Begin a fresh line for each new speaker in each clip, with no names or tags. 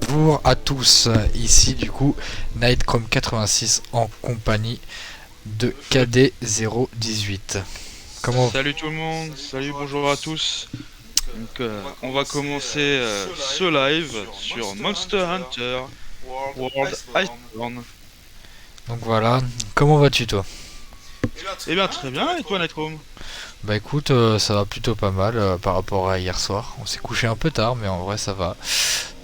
Bonjour à tous, ici du coup Nightchrome86 en compagnie de KD018. Comment
Salut tout le monde, salut, bonjour à tous. On va commencer ce live sur Monster Hunter World Iceborne.
donc voilà, comment vas-tu toi?
Eh bien, très bien, et toi, Nightrome?
Bah écoute, ça va plutôt pas mal par rapport à hier soir. On s'est couché un peu tard, mais en vrai ça va.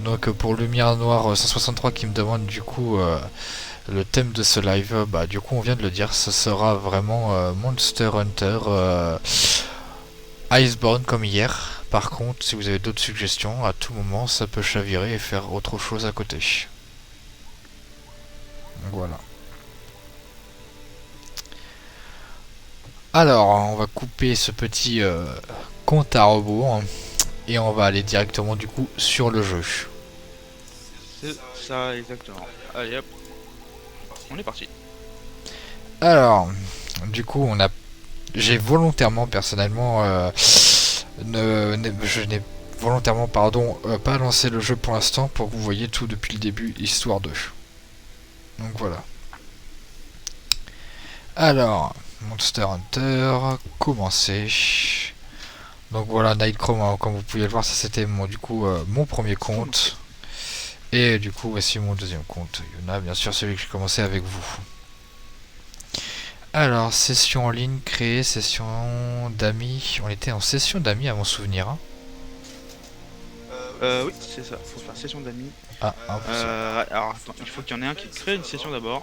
Donc pour Lumière Noire 163 qui me demande du coup le thème de ce live, bah du coup on vient de le dire, ce sera vraiment Monster Hunter Iceborne comme hier. Par contre, si vous avez d'autres suggestions, à tout moment ça peut chavirer et faire autre chose à côté. Donc voilà. Alors, on va couper ce petit compte à rebours hein, et on va aller directement du coup sur le jeu.
C'est ça, exactement. Allez hop, on est parti.
Alors, du coup, j'ai volontairement, personnellement, je n'ai volontairement, pardon, pas lancé le jeu pour l'instant pour que vous voyez tout depuis le début, histoire de. Donc voilà. Alors, Monster Hunter, commencer. Donc voilà, Nightchrome, hein, comme vous pouvez le voir, ça c'était du coup mon premier compte. Et du coup, voici mon deuxième compte. Il y en a bien sûr celui que j'ai commencé avec vous. Alors, session en ligne créée, session d'amis. On était en session d'amis à mon souvenir. Hein.
Oui, c'est ça, faut faire session d'amis.
Ah, impossible.
Alors, attends, il faut qu'il y en ait un qui crée une session d'abord.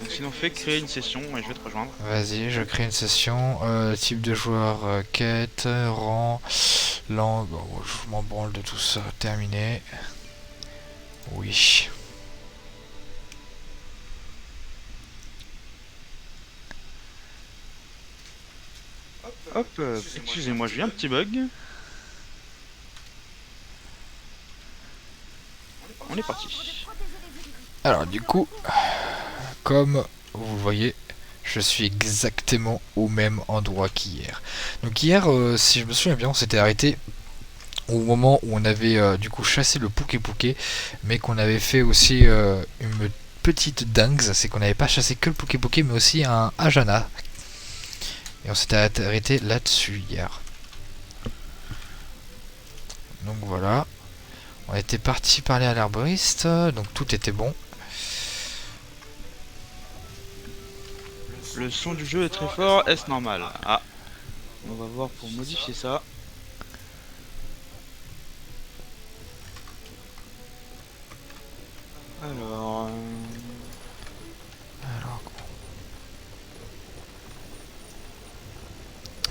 Donc sinon, fais créer une session et je vais te rejoindre.
Vas-y, je crée une session. Type de joueur, quête, rang, langue. Bon, je m'en branle de tout ça. Terminé. Oui.
Hop, excusez-moi, j'ai eu un petit bug. On est parti.
Alors, du coup, comme vous voyez, je suis exactement au même endroit qu'hier. Donc hier, si je me souviens bien, on s'était arrêté au moment où on avait du coup chassé le Pouké Pouké, mais qu'on avait fait aussi une petite dingue, c'est qu'on n'avait pas chassé que le Pouké Pouké, mais aussi un Ajana. Et on s'était arrêté là-dessus hier. Donc voilà. On était parti parler à l'herboriste, donc tout était bon.
Le son du jeu est très fort, est-ce normal? Ah, on va voir pour modifier ça. Alors,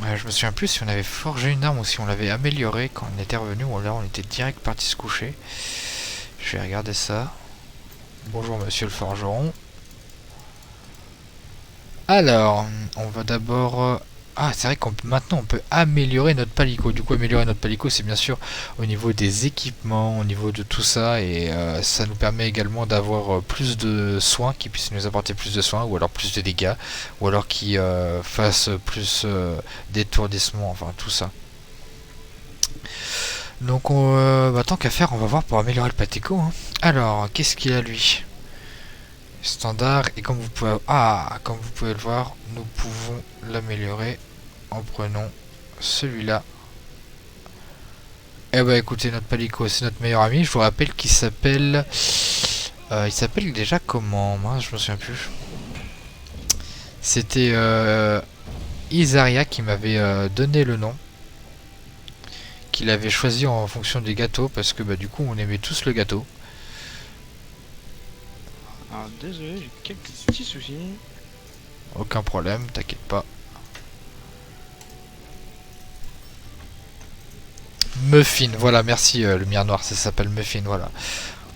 Alors, je me souviens plus si on avait forgé une arme ou si on l'avait améliorée quand on était revenu ou alors on était direct parti se coucher. Je vais regarder ça. Bonjour monsieur le forgeron. Alors, on va d'abord... Ah, c'est vrai qu'on maintenant on peut améliorer notre palico. Du coup, améliorer notre palico, c'est bien sûr au niveau des équipements, au niveau de tout ça, et ça nous permet également d'avoir plus de soins, qui puissent nous apporter plus de soins, ou alors plus de dégâts, ou alors qui fassent plus d'étourdissement, enfin tout ça. Donc, tant qu'à faire, on va voir pour améliorer le palico. Hein. Alors, qu'est-ce qu'il a lui? Standard, et comme vous pouvez le voir, nous pouvons l'améliorer en prenant celui-là. Eh bah écoutez, notre palico c'est notre meilleur ami. Je vous rappelle qu'il s'appelle il s'appelle déjà comment? Mince, je me souviens plus. C'était Isaria qui m'avait donné le nom, qu'il avait choisi en fonction des gâteaux, parce que bah du coup on aimait tous le gâteau.
alors, désolé, j'ai quelques petits soucis.
Aucun problème, t'inquiète pas. Muffin, voilà, merci Lumière Noire, ça s'appelle Muffin, voilà.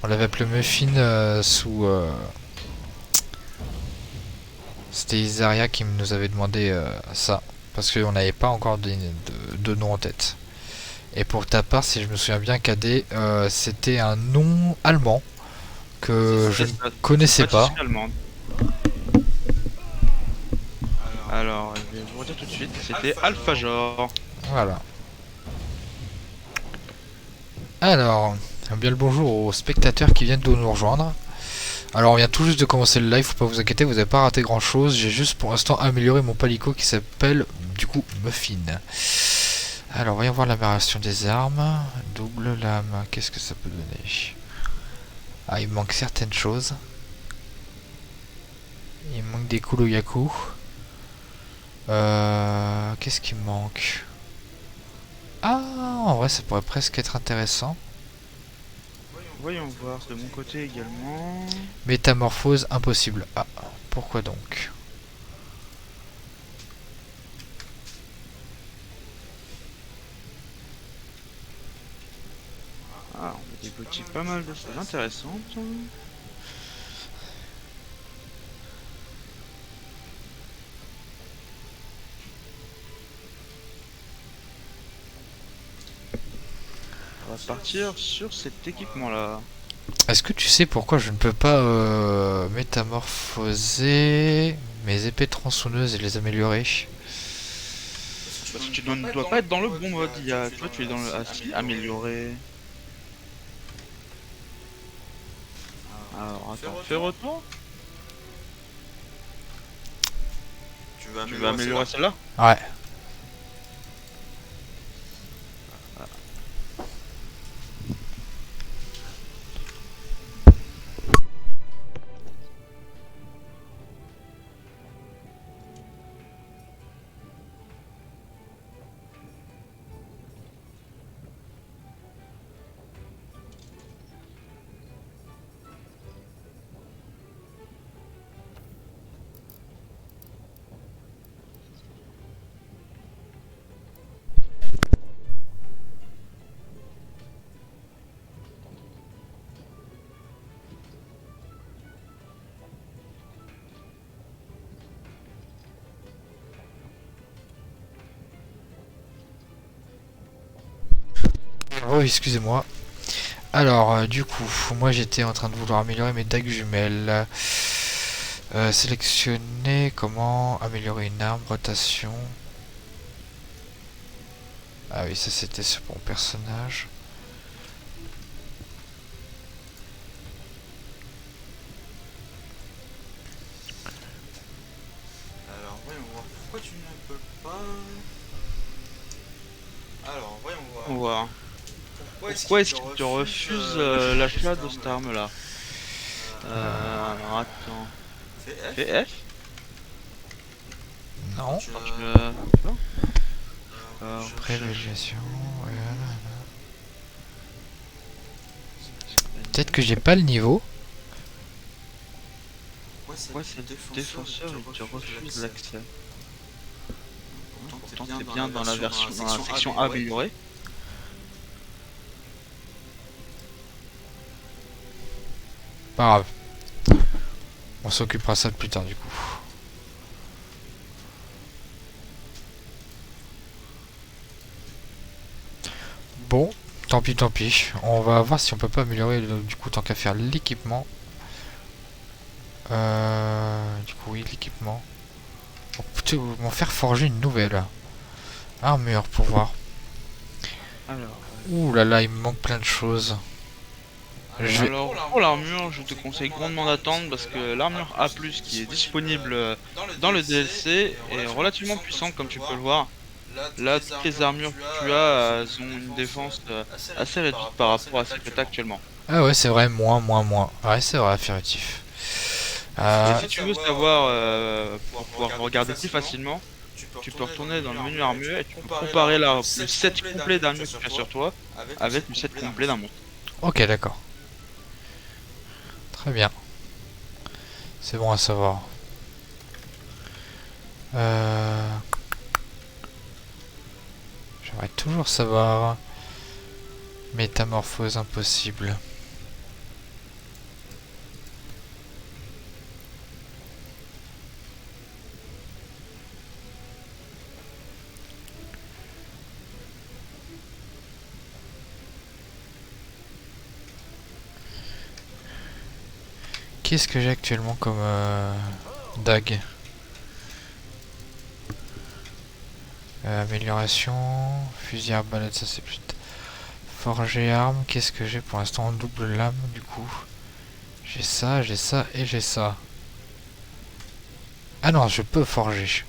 On l'avait appelé Muffin sous... C'était Isaria qui nous avait demandé ça, parce qu'on n'avait pas encore de nom en tête. Et pour ta part, si je me souviens bien, KD, c'était un nom allemand que je
C'est
ne
ça, c'est une
connaissais pas.
pâtisserie allemande. Alors, je vais vous redire tout de suite, c'était Alphajor.
Voilà. Alors, Bien le bonjour aux spectateurs qui viennent de nous rejoindre. Alors on vient tout juste de commencer le live, faut pas vous inquiéter, vous n'avez pas raté grand chose. J'ai juste pour l'instant amélioré mon palico qui s'appelle du coup Muffin. Alors voyons voir l'amélioration des armes. Double lame, qu'est-ce que ça peut donner? Ah, il me manque certaines choses. Il me manque des Kuroyaku. Qu'est-ce qui me manque? Ah, en vrai ça pourrait presque être intéressant.
Voyons voir de mon côté également.
Métamorphose impossible. Ah, pourquoi donc?
Ah, on a débloqué pas mal de choses intéressantes. On va partir sur cet équipement-là.
Est-ce que tu sais pourquoi je ne peux pas métamorphoser mes épées tronçonneuses et les améliorer?
Parce que tu ne dois pas être dans le bon mode. Toi, tu es dans le amélioré. Alors, attends, fais retour. Tu veux améliorer celle-là?
Ouais. Oh, excusez-moi. Alors, du coup, moi j'étais en train de vouloir améliorer mes dagues jumelles. Sélectionner comment améliorer une arme, rotation. Ah oui, ça c'était sur mon personnage.
Alors, voyons voir. Pourquoi tu ne peux pas... Alors, voyons voir.
On va voir.
Pourquoi
Est-ce qu'il te refuse l'achat de cette arme-là? Alors, attends.
Fais F.
Fais F?
Non.
Tu,
Tu
euh,
non
Privilégiation. Peut-être que j'ai pas le niveau.
Pourquoi c'est défenseur il te refuse l'accès? Pourtant t'es bien dans la version, dans la section améliorée.
Pas grave. On s'occupera de ça plus tard du coup. Bon, tant pis, tant pis. On va voir si on peut pas améliorer du coup tant qu'à faire l'équipement. Du coup oui, l'équipement. On peut m'en faire forger une nouvelle armure pour voir.
Alors,
Ouh là là, il me manque plein de choses.
alors pour l'armure, je te conseille grandement d'attendre parce que l'armure A+, qui est disponible dans le DLC, est relativement puissante comme tu peux le voir. Là, toutes les armures que tu as, elles ont une défense assez réduite par rapport à celles que tu as actuellement.
Ah ouais, c'est vrai, moins. Ouais, c'est vrai, affirmatif.
Et si tu veux savoir, pour pouvoir regarder plus facilement, tu peux retourner dans le menu armure et tu peux comparer le set complet d'armure que tu as sur toi avec le set complet d'un monstre.
Ok, d'accord. Très bien. C'est bon à savoir. J'aimerais toujours savoir. Métamorphose impossible. Qu'est-ce que j'ai actuellement comme dague? Amélioration, fusil arbalète, ça c'est plus Forger arme, qu'est-ce que j'ai pour l'instant en double lame du coup? J'ai ça et j'ai ça. Ah non, je peux forger.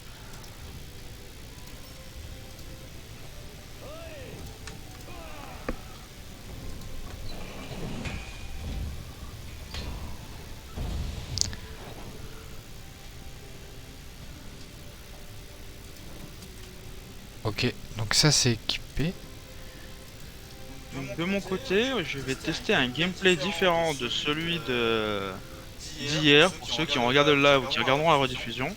Ok, donc ça c'est équipé.
Donc de mon côté, je vais tester un gameplay différent de celui d'hier, pour ceux qui ont regardé le live ou qui regarderont la rediffusion.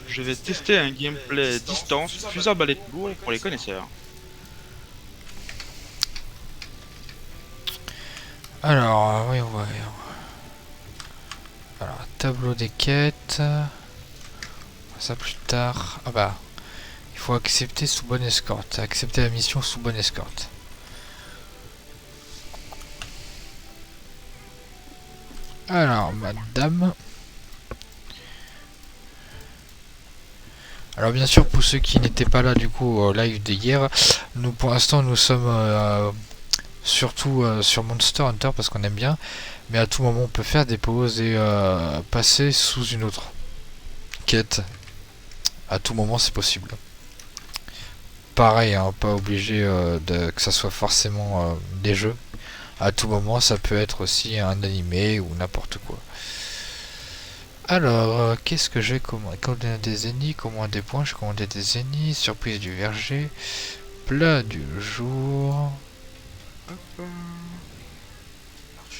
Je vais tester un gameplay distance, fusil à balai lourd pour les connaisseurs.
Alors, voyons voir. Alors, tableau des quêtes. Ça plus tard. Ah bah, il faut accepter sous bonne escorte. Accepter la mission sous bonne escorte. Alors, madame. Alors bien sûr, pour ceux qui n'étaient pas là du coup au live d'hier, nous pour l'instant nous sommes surtout sur Monster Hunter parce qu'on aime bien, mais à tout moment on peut faire des pauses et passer sous une autre quête. À tout moment c'est possible. Pareil, hein, pas obligé que ça soit forcément des jeux. À tout moment ça peut être aussi un animé ou n'importe quoi. Alors, qu'est-ce que j'ai commandé des ennemis, commandé des points, j'ai commandé des ennemis, surprise du verger, plat du jour.
Hop.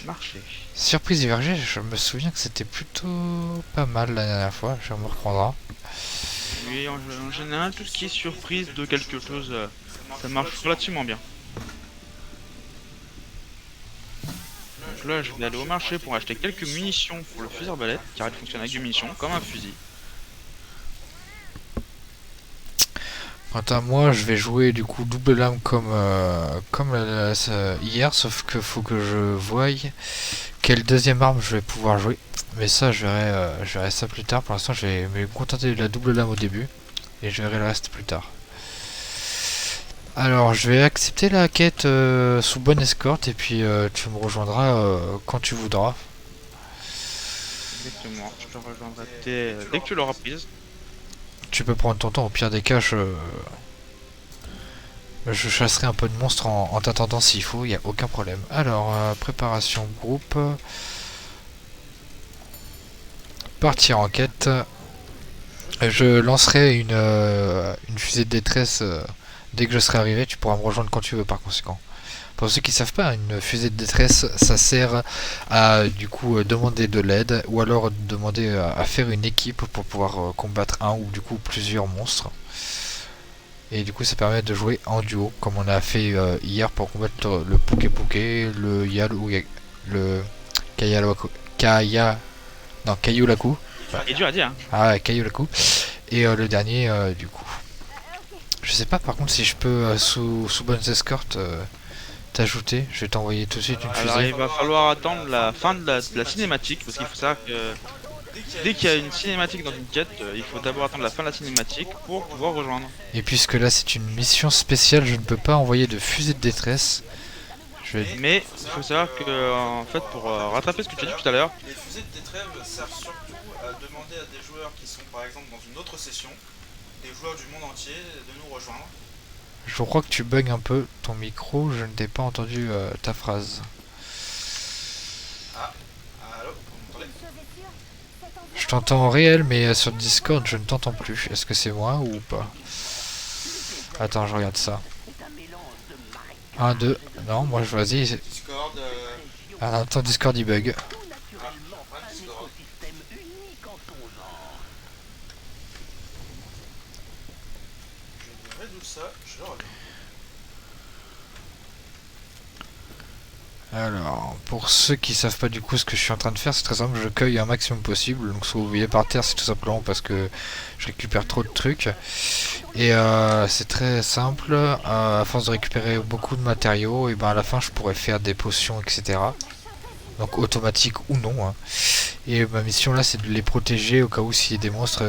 Marché.
Surprise du verger, je me souviens que c'était plutôt pas mal la dernière fois, je me reprendrai.
Oui, en général, tout ce qui est surprise de quelque chose, ça marche relativement bien. Donc là, je vais aller au marché pour acheter quelques munitions pour le fusil arbalète, car il fonctionne avec des munitions, comme un fusil.
Quant à moi, je vais jouer du coup double lame comme hier, sauf que faut que je voie quelle deuxième arme je vais pouvoir jouer. Mais ça, je verrai ça plus tard. Pour l'instant, je vais me contenter de la double lame au début, et je verrai le reste plus tard. Alors, je vais accepter la quête sous bonne escorte, et puis tu me rejoindras quand tu voudras.
Exactement, je te rejoindrai dès que tu l'auras prise.
Tu peux prendre ton temps, au pire des cas, je chasserai un peu de monstres en t'attendant s'il faut, il n'y a aucun problème. Alors, préparation groupe. Partir en quête. Je lancerai une fusée de détresse dès que je serai arrivé, tu pourras me rejoindre quand tu veux par conséquent. Pour ceux qui ne savent pas, une fusée de détresse, ça sert à du coup demander de l'aide ou alors demander à faire une équipe pour pouvoir combattre un ou du coup plusieurs monstres. Et du coup ça permet de jouer en duo comme on a fait hier pour combattre le Puke Puke, le le Kayulaku.
Il est dur à dire.
Ah, Kayulaku. Et le dernier du coup. Je sais pas par contre si je peux sous bonnes escortes t'ajouter. Je vais t'envoyer tout de suite une fusée.
Alors il va falloir attendre la fin de la cinématique, parce qu'il faut savoir que dès qu'il y a une cinématique dans une quête, il faut d'abord attendre la fin de la cinématique pour pouvoir rejoindre.
Et puisque là c'est une mission spéciale, je ne peux pas envoyer de fusée de détresse.
Mais il faut savoir que en fait pour rattraper ce que tu as dit tout à l'heure,
les fusées de détresse servent surtout à demander à des joueurs qui sont par exemple dans une autre session, des joueurs du monde entier, de nous rejoindre.
Je crois que tu bugs un peu ton micro, je ne t'ai pas entendu ta phrase.
Ah, allô, vous m'entendez?
Je t'entends en réel, mais sur Discord je ne t'entends plus. Est-ce que c'est moi ou pas? Attends, je regarde ça. 1, 2, non, moi je vas-y.
Discord,
Ah, ton Discord il bug.
Discord. Je vais résoudre ça, je reviens.
Alors, pour ceux qui savent pas du coup ce que je suis en train de faire, c'est très simple, je cueille un maximum possible. Donc ce que vous voyez par terre, c'est tout simplement parce que je récupère trop de trucs. Et c'est très simple, à force de récupérer beaucoup de matériaux, et ben à la fin je pourrais faire des potions, etc. Donc automatique ou non. Hein. Et ma mission là, c'est de les protéger au cas où s'il y a des monstres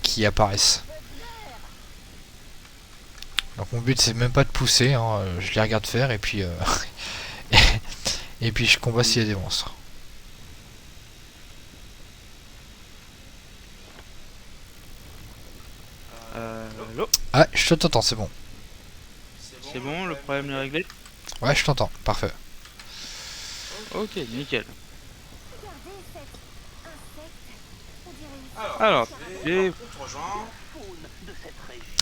qui apparaissent. Donc mon but c'est même pas de pousser, hein, je les regarde faire et puis et puis je combat s'il y a des monstres.
Allô?
Ah, je t'entends, c'est bon.
C'est bon, le problème est réglé?
Ouais, je t'entends, parfait.
Ok, nickel. Alors, et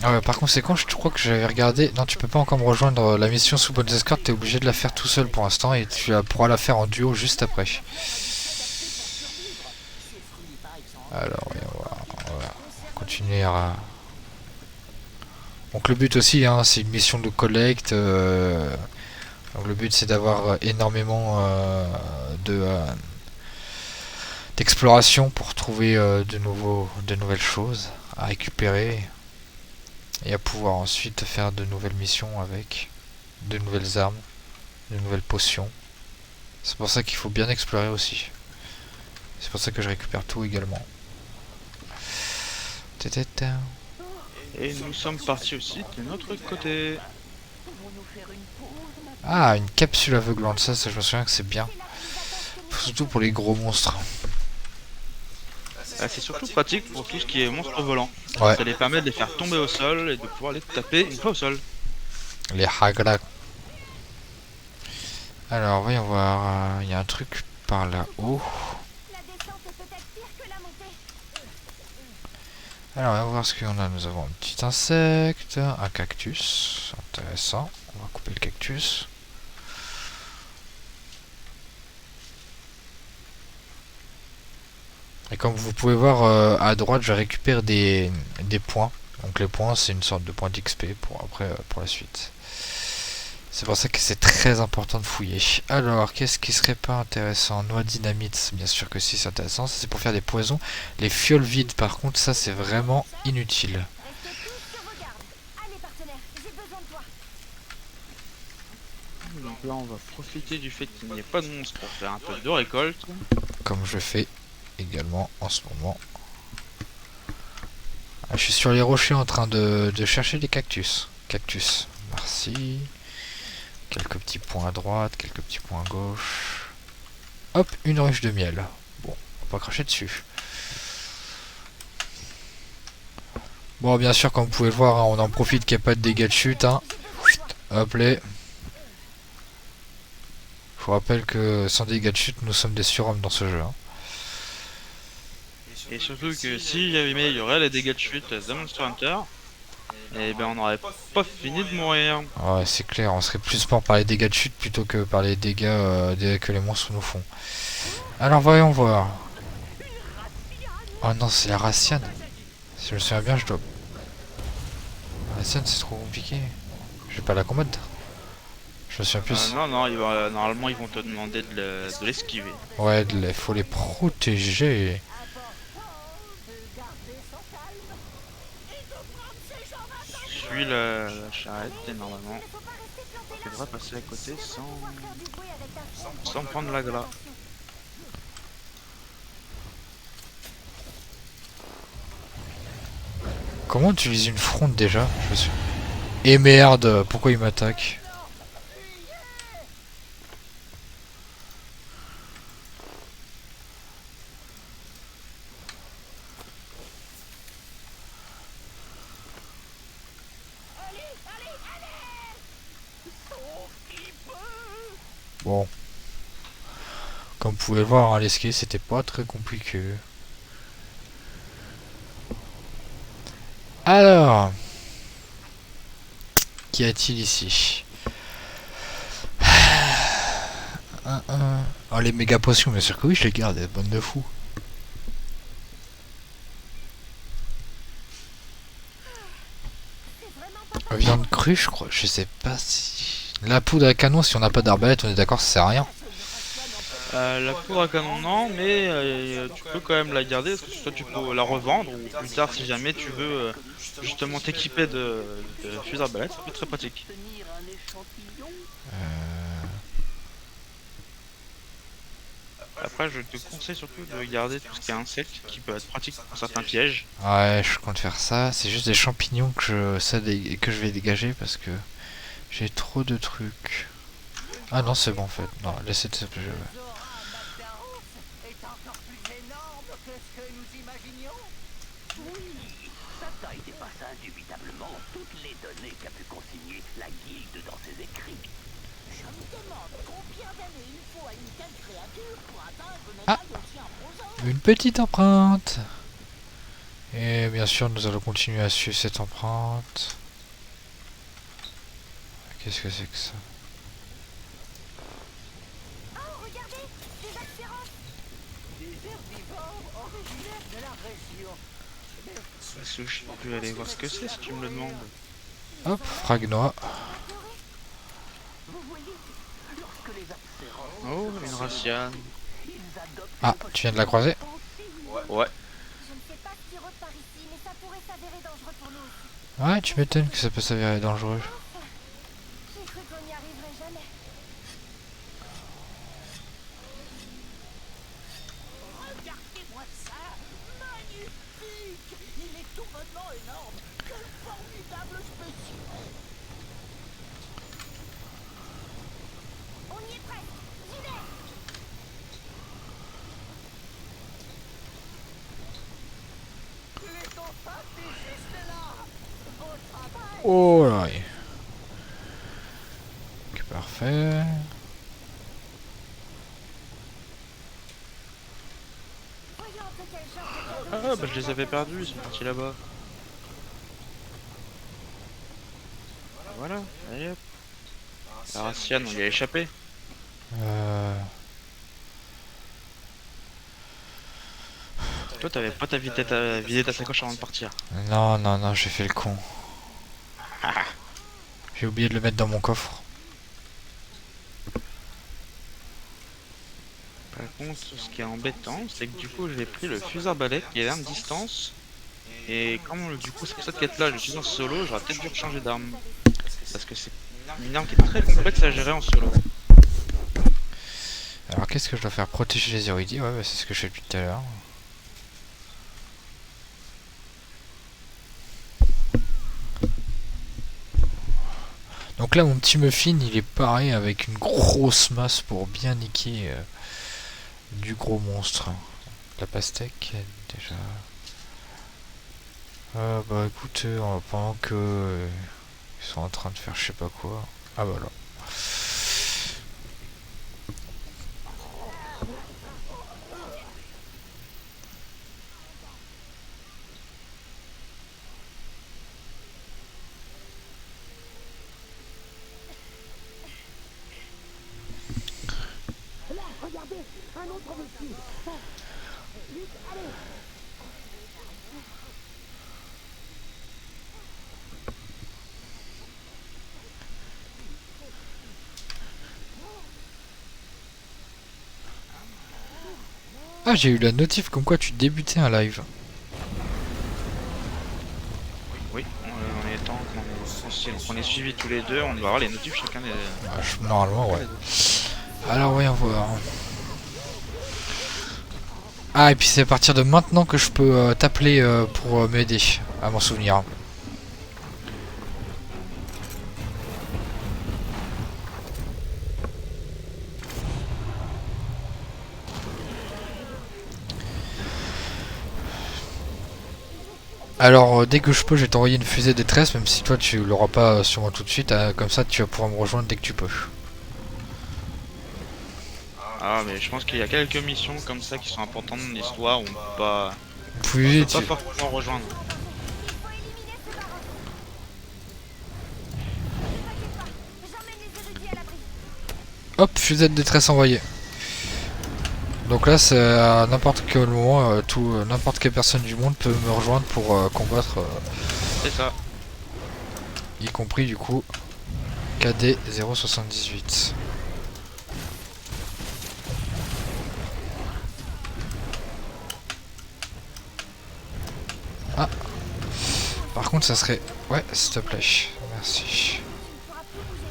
Ah ouais, par conséquent, je crois que j'avais regardé... Non, tu peux pas encore me rejoindre la mission sous bonne escorte, t'es obligé de la faire tout seul pour l'instant, et tu pourras la faire en duo juste après. Alors, voyons voir, on va continuer à... Donc le but aussi, hein, c'est une mission de collecte, donc le but c'est d'avoir énormément d'exploration pour trouver de nouvelles choses à récupérer et à pouvoir ensuite faire de nouvelles missions avec de nouvelles armes, de nouvelles potions. C'est pour ça qu'il faut bien explorer aussi. C'est pour ça que je récupère tout également.
et nous sommes partis aussi de notre côté.
Ah, une capsule aveuglante, ça je me souviens que c'est bien. Surtout pour les gros monstres.
C'est surtout pratique pour tout ce qui est monstres volants.
Ouais,
Ça les permet de les faire tomber au sol et de pouvoir les taper une fois au sol.
les hagla. Alors, voyons voir. Il y a un truc par là-haut. Alors, on va voir ce qu'on a. Nous avons un petit insecte, un cactus. Intéressant. On va couper le cactus. Et comme vous pouvez voir à droite, je récupère des points. Donc les points, c'est une sorte de point d'XP pour après pour la suite. C'est pour ça que c'est très important de fouiller. Alors, qu'est-ce qui serait pas intéressant? Noix dynamite, bien sûr que si, c'est intéressant. Ça, c'est pour faire des poisons. Les fioles vides, par contre, ça, c'est vraiment inutile.
Donc là, on va profiter du fait qu'il n'y ait pas de monstres pour faire un peu de récolte.
Comme je fais également en ce moment. Ah, je suis sur les rochers en train de chercher des cactus. Cactus, merci. Quelques petits points à droite, quelques petits points à gauche. Hop, une ruche de miel. Bon, on va pas cracher dessus. Bon, bien sûr, comme vous pouvez le voir, hein, on en profite qu'il n'y ait pas de dégâts de chute. Hein. Hop là. Je vous rappelle que sans dégâts de chute, nous sommes des surhommes dans ce jeu. Hein.
Et surtout que si jamais il y aurait les dégâts de chute de Monster Hunter, et ben on n'aurait pas fini de mourir.
Ouais, c'est clair, on serait plus mort par les dégâts de chute plutôt que par les dégâts que les monstres nous font. Alors voyons voir. Oh non, c'est la Raciane. Si je me souviens bien, je dois... La Raciane, c'est trop compliqué. Je vais pas la combattre. Je me souviens plus.
Non, non, normalement ils vont te demander de l'esquiver.
Ouais, il faut les protéger.
Suis la charrette et normalement tu devras passer à côté sans prendre la gla.
Comment on utilise une fronde déjà? Je me suis... Et merde, pourquoi il m'attaque? Bon. Comme vous pouvez le voir, hein, l'esquive c'était pas très compliqué. Alors, qu'y a-t-il ici? Oh, les méga potions, bien sûr que oui, je les garde, elles bonnes de fou. Viande crue, je crois, je sais pas si... La poudre à canon, si on n'a pas d'arbalète, on est d'accord, ça sert à rien.
La poudre à canon non, mais tu peux quand même la garder parce que soit tu peux la revendre ou plus tard si jamais tu veux justement t'équiper de fusils arbalète, ça peut être très pratique. Après, je te conseille surtout de garder tout ce qui est insectes, qui peut être pratique pour certains pièges.
Ouais, je compte faire ça. C'est juste des champignons que je vais dégager parce que j'ai trop de trucs. Ah non, c'est bon en fait. Non, laissez de s'appeler.
Est encore plus énorme que ce que nous imaginions. Oui, sa taille dépasse indubitablement toutes les données qu'a pu consigner la guilde dans ses écrits. Je me demande combien d'années il faut à une telle créature pour atteindre une
Ah,
taille aussi imposante.
une petite empreinte. Et bien sûr, nous allons continuer à suivre cette empreinte. Qu'est-ce que c'est que ça?
Oh, regardez, des axéros. Des herbivores originaires de la région.
Je peux aller voir ce que c'est si tu me le demandes.
Hop, fragnois.
Vous voyez, lorsque les axéros
Oh, une raciane.
ils adoptent
Ah, tu viens de la croiser?
Ouais.
Je ne sais pas ce qui rôde par ici, mais ça pourrait s'avérer dangereux pour nous aussi.
Ouais, tu m'étonnes que ça peut s'avérer dangereux.
J'ai cru qu'on n'y arriverait jamais. Regardez-moi ça! Magnifique! Il est tout bonnement énorme! Quel formidable spécimen! On y est presque! J'y vais! Les dauphins, t'es juste là! Au travail!
Oh là. Ok, parfait.
Voyons un peu quel genre de cadeau
Ah, bah je les avais perdus, ils sont partis là-bas. Voilà, allez hop. La raciane, on y a échappé.
Euh...
Toi, t'avais pas vidé ta sacoche avant de partir.
Non, non, non, j'ai fait le con. J'ai oublié de le mettre dans mon coffre.
Par contre, ce qui est embêtant, c'est que du coup, j'ai pris le fusil arbalète qui est l'arme distance. Et comme du coup, c'est cette quête-là, je suis en solo, j'aurais peut-être dû rechanger d'arme. Parce que c'est une arme qui est très complexe à gérer en solo.
Alors qu'est-ce que je dois faire? Protéger les érudits? Ouais, bah, c'est ce que je fais depuis tout à l'heure. Donc là mon petit muffin il est pareil avec une grosse masse pour bien niquer du gros monstre. La pastèque déjà. Bah écoute, pendant que ils sont en train de faire je sais pas quoi. Ah bah là. Ah j'ai eu la notif comme quoi tu débutais un live.
Oui, on est temps qu'on est suivis tous les deux, on doit avoir les notifs chacun des...
Ah, normalement ouais. Alors voyons voir. Ah et puis c'est à partir de maintenant que je peux t'appeler pour m'aider à m'en souvenir. Alors dès que je peux je vais t'envoyer une fusée détresse même si toi tu l'auras pas sur moi tout de suite, comme ça tu vas pouvoir me rejoindre dès que tu peux.
Ah, mais je pense qu'il y a quelques missions comme ça qui sont importantes dans l'histoire où on peut pas
Oui,
forcément rejoindre.
Il faut éliminer ce baron. Ne t'inquiète pas, j'emmène les érudits à l'abri.
Hop, fusée de détresse envoyée. Donc là c'est à n'importe quel moment, n'importe quelle personne du monde peut me rejoindre pour combattre,
C'est ça.
y compris du coup KD 078. Ah. Par contre ça serait... Ouais, s'il te plaît. Merci.
Tu ne pourras plus bouger.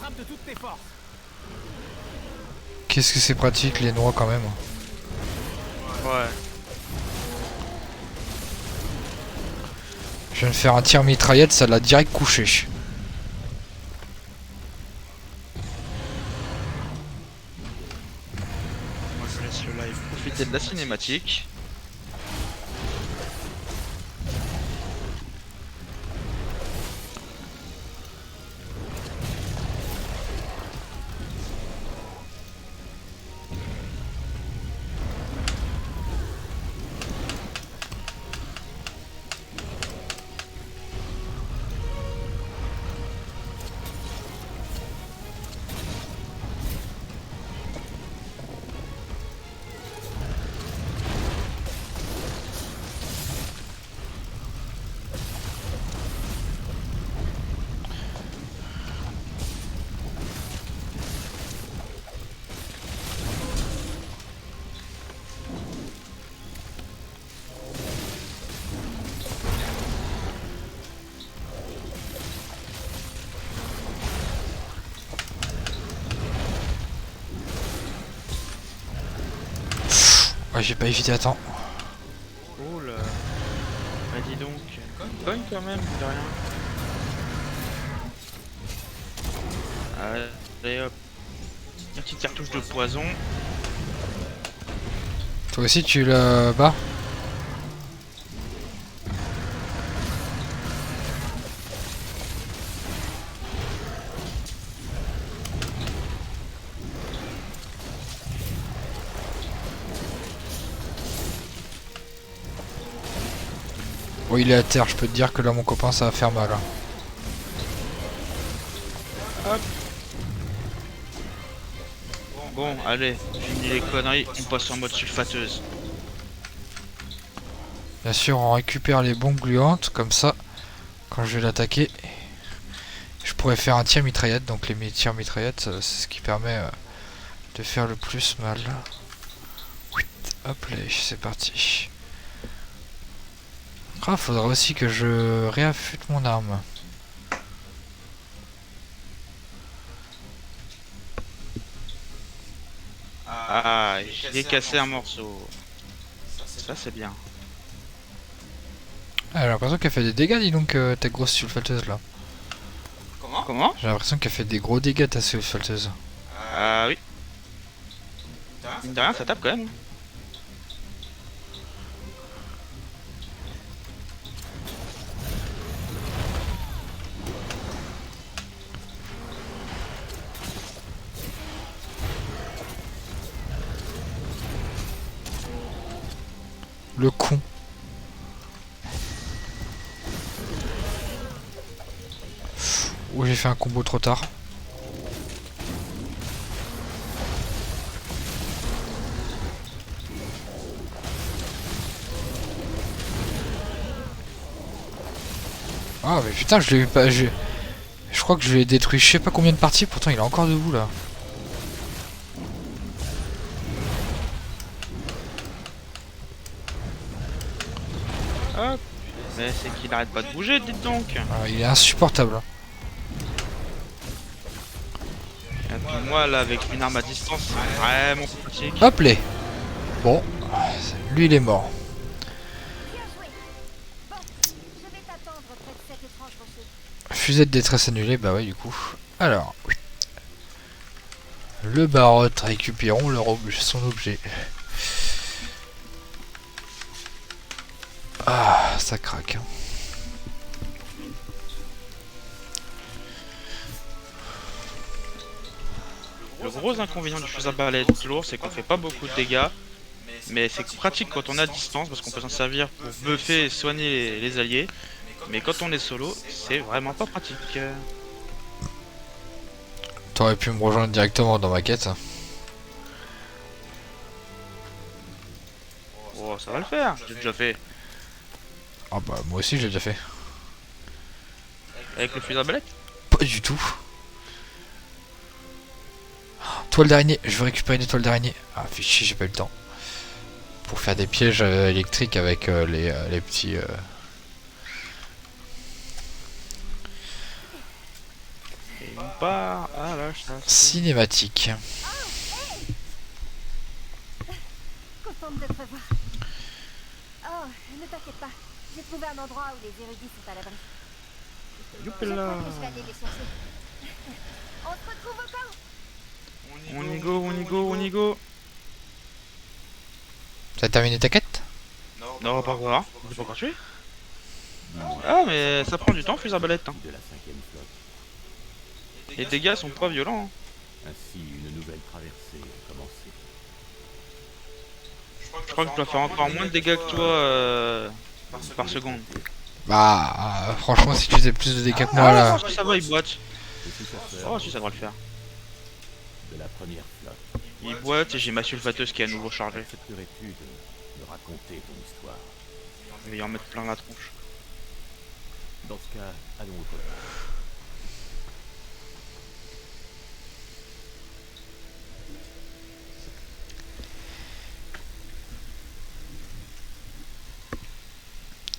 frappe de toutes tes forces.
Qu'est-ce que c'est pratique les noix quand même.
Ouais.
Je viens de faire un tir mitraillette, ça l'a direct couché.
Moi je laisse le live profiter de la cinématique.
Ouais, j'ai pas évité à temps.
Oh là. Bah dis donc. Cogne quand même, de rien. Allez hop. Une petite cartouche de poison.
Toi aussi tu la bats? Oh, il est à terre, je peux te dire que là mon copain ça va faire mal. Hein.
Hop. Bon, allez, fini les conneries, on passe en mode sulfateuse.
Bien sûr, on récupère les bombes gluantes, comme ça, quand je vais l'attaquer, je pourrais faire un tir mitraillette. Donc les tirs mitraillettes, c'est ce qui permet de faire le plus mal. Oui, hop là, c'est parti. Ah, faudra aussi que je réaffûte mon arme.
Ah, j'ai cassé un morceau. Ça c'est bien.
Ah, j'ai l'impression qu'elle fait des dégâts, dis donc, ta grosse sulfateuse là.
Comment?
J'ai l'impression qu'elle fait des gros dégâts ta sulfateuse.
Ah oui. Mine de rien, ça tape quand même.
Le con. Oh, j'ai fait un combo trop tard. Ah mais putain, je l'ai eu pas. Je crois que je l'ai détruit je sais pas combien de parties, pourtant il est encore debout là.
Hop. Mais c'est qu'il arrête pas de bouger, dites donc.
Ah, il est insupportable.
Et puis moi là avec une arme à distance, c'est vraiment pratique.
Hop les. Bon, lui il est mort.
Bien joué. Bon, je vais t'attendre près de cet étrange rocher.
Fusée de détresse annulée, bah ouais du coup. Alors, oui. Le barotte, récupérons son objet. Ah, ça craque. Hein.
Le gros inconvénient du fusil à balai lourd, c'est qu'on fait pas beaucoup de dégâts. Mais c'est pratique quand on est à distance parce qu'on peut s'en servir pour buffer et soigner les alliés. Mais quand on est solo, c'est vraiment pas pratique.
T'aurais pu me rejoindre directement dans ma quête.
Oh, ça va le faire, j'ai déjà fait.
Ah bah moi aussi j'ai déjà fait.
Avec le fusil à balai?
Pas du tout. Toile d'araignée, je veux récupérer des toiles d'araignée. Ah fichier, j'ai pas eu le temps. Pour faire des pièges électriques avec les petits...
On part à la chasse.
Cinématique.
Contente de te revoir. Oh, ne t'inquiète pas. J'ai trouvé un endroit où les érudits sont à l'abri. Je crois
Youpela.
que je vais aller les chercher. On se retrouve au camp.
On y go, on y go, on y go.
T'as terminé ta quête?
Non, pas encore. J'ai pas encore tué. Ah, mais ça prend du temps, fusil arbalète. Hein.
De la 5e flotte.
Les dégâts sont pas violents. Hein.
Ainsi, une nouvelle traversée a commencé.
Je crois que je dois faire encore moins de dégâts que toi par seconde.
Bah, franchement, si tu faisais plus de dégâts que moi là.
Ah, ça va, il boite.
Je suis chasseur
Oh, si, ça devrait le faire.
de la première flotte.
Il boite et j'ai ma sulfateuse qui est à nouveau chargée.
Accepterais-tu de raconter ton histoire?
Je vais y en mettre plein la tronche.
Dans ce cas, allons au camp.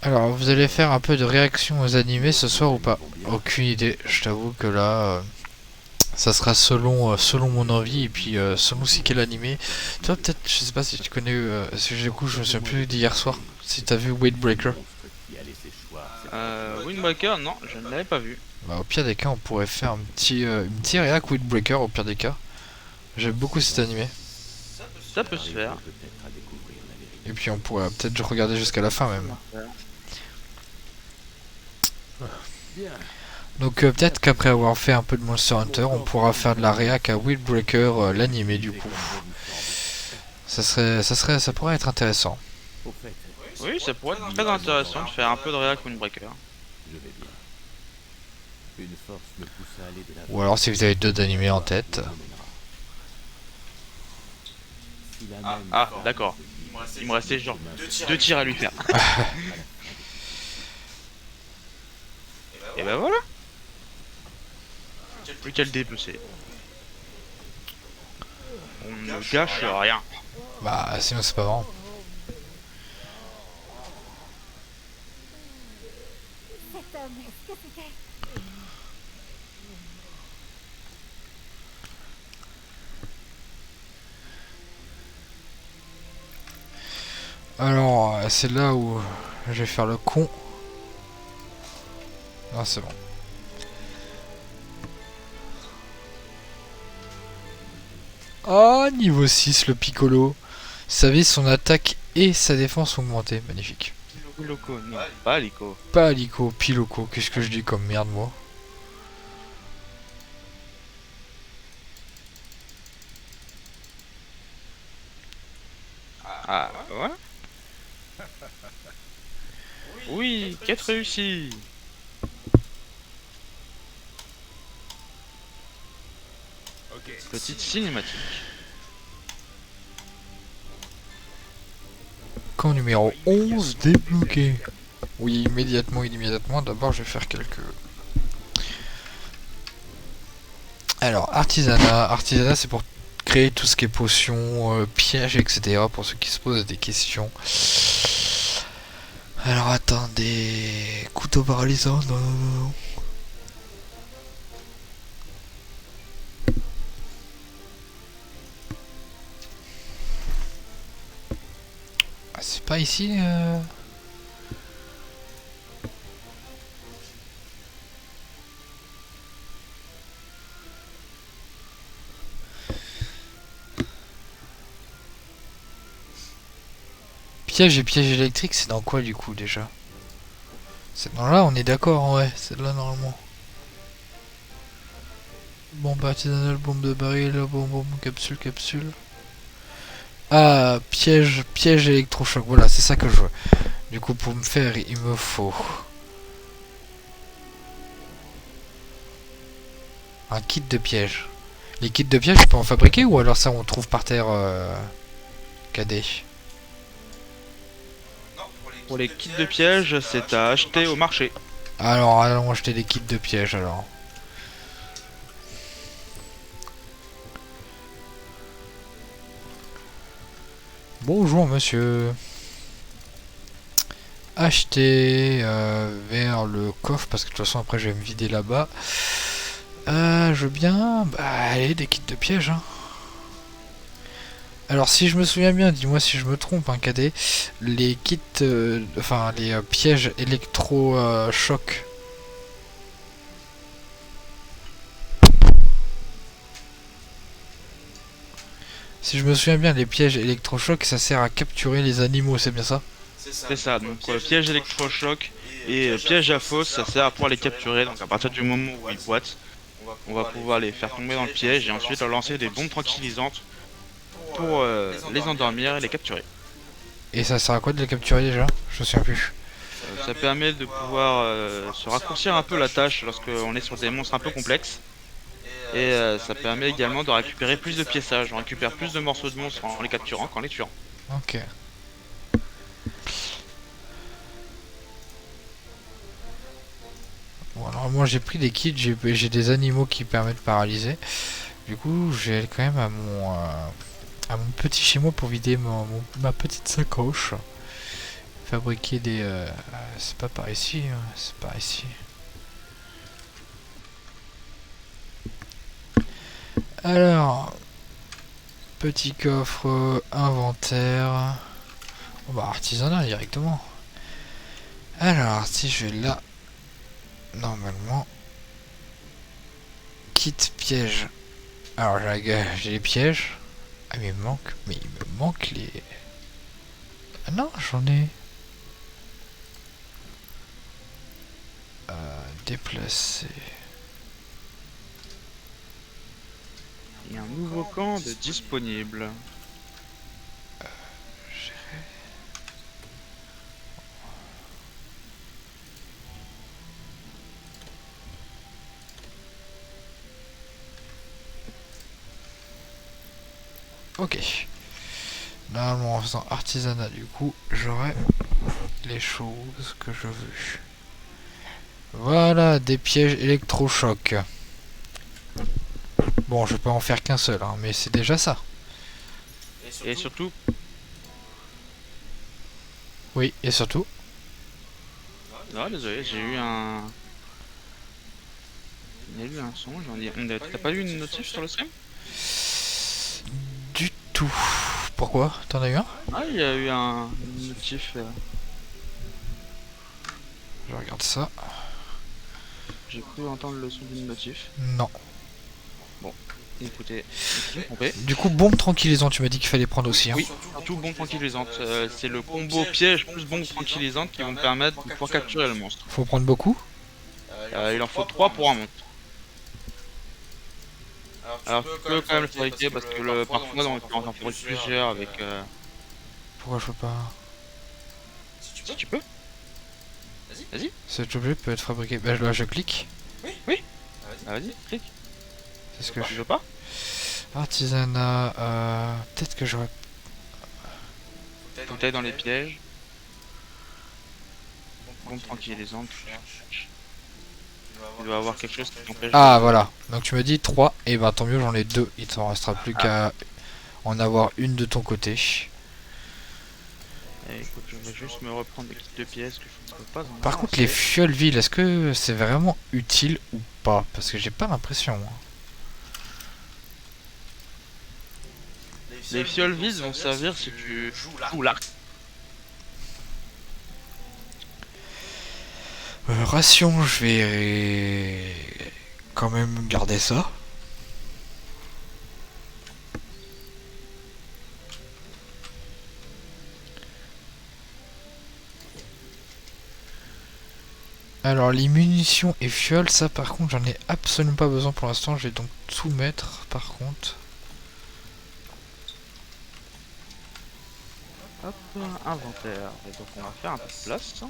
Alors, vous allez faire un peu de réaction aux animés ce soir ou pas? Aucune idée. Je t'avoue que là, ça sera selon mon envie et puis selon si quel animé. Toi, peut-être, je sais pas si tu connais. Si du coup, je me souviens plus d'hier soir. Si t'as vu Weight Breaker.
Qui a laissé choir
Windbreaker, non, je ne l'avais pas vu.
Bah, au pire des cas, on pourrait faire une petite réac Weight Breaker. Au pire des cas, j'aime beaucoup cet animé.
Ça peut se faire.
peut-être à découvrir la vérité.
Et puis on pourrait peut-être regarder jusqu'à la fin même.
Bien.
Donc peut-être qu'après avoir fait un peu de Monster Hunter, on pourra faire de la réac à Weight Breaker, l'animé du coup. Ça pourrait être intéressant.
Au fait,
Oui, ça pourrait être très intéressant de faire un peu de réac Windbreaker.
je vais bien. Une force me pousse à aller de la
Ou alors si vous avez d'autres animés en tête.
Si la même
Ah,
force
d'accord. Il me restait genre 2 tirs à lui faire. Et bah voilà. Plus qu'à le dépecer. On ne gâche rien.
Bah sinon c'est pas vraiment.
Cet homme, est-ce que c'était...
Alors c'est là où je vais faire le con. Non c'est bon. Oh niveau 6 le Piccolo. Sa vie, son attaque et sa défense ont augmenté. Magnifique.
Piloco, non, pas Lico.
Pas Alico, Piloco. Qu'est-ce que je dis comme merde moi?
Ah, ouais. Oui, quête réussie. Petite cinématique.
Camp numéro 11 débloqué. Oui, immédiatement. D'abord, je vais faire quelques... Alors, artisanat. Artisanat, c'est pour créer tout ce qui est potions, pièges, etc. Pour ceux qui se posent des questions. Alors, attendez... Couteau paralysant, non. Ah, c'est pas ici Piège et piège électrique, c'est dans quoi du coup déjà? C'est dans là, on est d'accord, ouais, c'est là normalement. Bombe artisanale, bombe de baril, bombe, capsule. Ah, piège électrochoc, voilà, c'est ça que je veux. Du coup, pour me faire, il me faut un kit de piège. Les kits de piège, je peux en fabriquer ou alors ça on trouve par terre cadet?
Pour les kits de piège, c'est à acheter au marché.
Alors, allons acheter des kits de piège alors. Bonjour monsieur. Acheter vers le coffre parce que de toute façon après je vais me vider là-bas. Je veux bien... Bah, allez, des kits de pièges, hein. Alors, si je me souviens bien, dis-moi si je me trompe, hein, cadet, les kits... enfin, les pièges électro-choc... Si je me souviens bien, les pièges électrochocs, ça sert à capturer les animaux, c'est bien ça?
C'est ça, donc piège électrochoc et piège à fausse, ça sert à pouvoir les capturer. Donc à partir du moment où ils boitent, on va pouvoir les faire tomber dans le piège et ensuite leur lancer des bombes tranquillisantes pour les endormir et les capturer.
Et ça sert à quoi de les capturer déjà? Je me souviens plus.
Ça permet de pouvoir se raccourcir un peu la tâche lorsqu'on est sur des monstres un peu complexes. Et ça permet également de récupérer plus de piéçage. On récupère plus de morceaux de monstres en les capturant qu'en les tuant.
Ok. Bon, alors moi j'ai pris des kits, j'ai des animaux qui permettent de paralyser. Du coup, j'ai quand même à mon petit chez moi pour vider ma petite sacoche. Fabriquer des... c'est pas par ici, hein, c'est par ici. Alors, petit coffre, inventaire. On va artisanat directement. Alors, si je vais là, normalement, kit piège. Alors, j'ai les pièges. Ah, mais il me manque les... Ah non, j'en ai. Déplacer.
Il y a un nouveau camp de disponible.
Ok. Normalement, en faisant artisanat, du coup, j'aurai les choses que je veux. Voilà, des pièges électrochocs. Bon, je peux en faire qu'un seul, hein, mais c'est déjà ça.
Et surtout,
Oui, et surtout.
non, désolé, j'ai eu un... Il y a eu un son, j'en ai... T'as pas eu une notif sur le stream?
Du tout. Pourquoi? T'en as eu un?
Ah, il y a eu un une notif.
Je regarde ça.
J'ai cru entendre le son d'une notif.
Non.
Écoutez, je me suis trompé.
Du coup, bombe tranquillisante, tu m'as dit qu'il fallait prendre aussi. Hein.
Oui, surtout bombe tranquillisante. C'est le combo piège plus bombe tranquillisante qui vont me permettre de pouvoir capturer le monstre.
Faut prendre beaucoup.
Il en faut 3 pour un monstre. Alors tu peux quand même le fabriquer parce que parfois on en fabrique plusieurs avec...
Pourquoi je peux pas?
Si tu peux. Vas-y.
Cet objet peut être fabriqué. Bah, là, je clique.
Oui. Ah, vas-y, clique.
C'est ce que
Tu veux pas?
Artisanat. Peut-être que j'aurais.
Faut que t'ailles dans les pièges. Bombe tranquillisante. Il doit avoir quelque chose qui t'empêche.
Ah, voilà. Donc tu me dis 3. Et bah, tant mieux, j'en ai 2. Il t'en restera plus qu'à en avoir une de ton côté.
Écoute, je vais juste me reprendre des kits de pièces que je ne peux pas en
Par contre, les fioles vides, est-ce que c'est vraiment utile ou pas? Parce que j'ai pas l'impression. Hein.
Les fioles vides vont servir si tu joues l'arc.
Ration, je vais quand même garder ça. Alors les munitions et fioles, ça par contre j'en ai absolument pas besoin pour l'instant, je vais donc tout mettre par contre.
Hop, inventaire. Et donc on va faire un peu de place.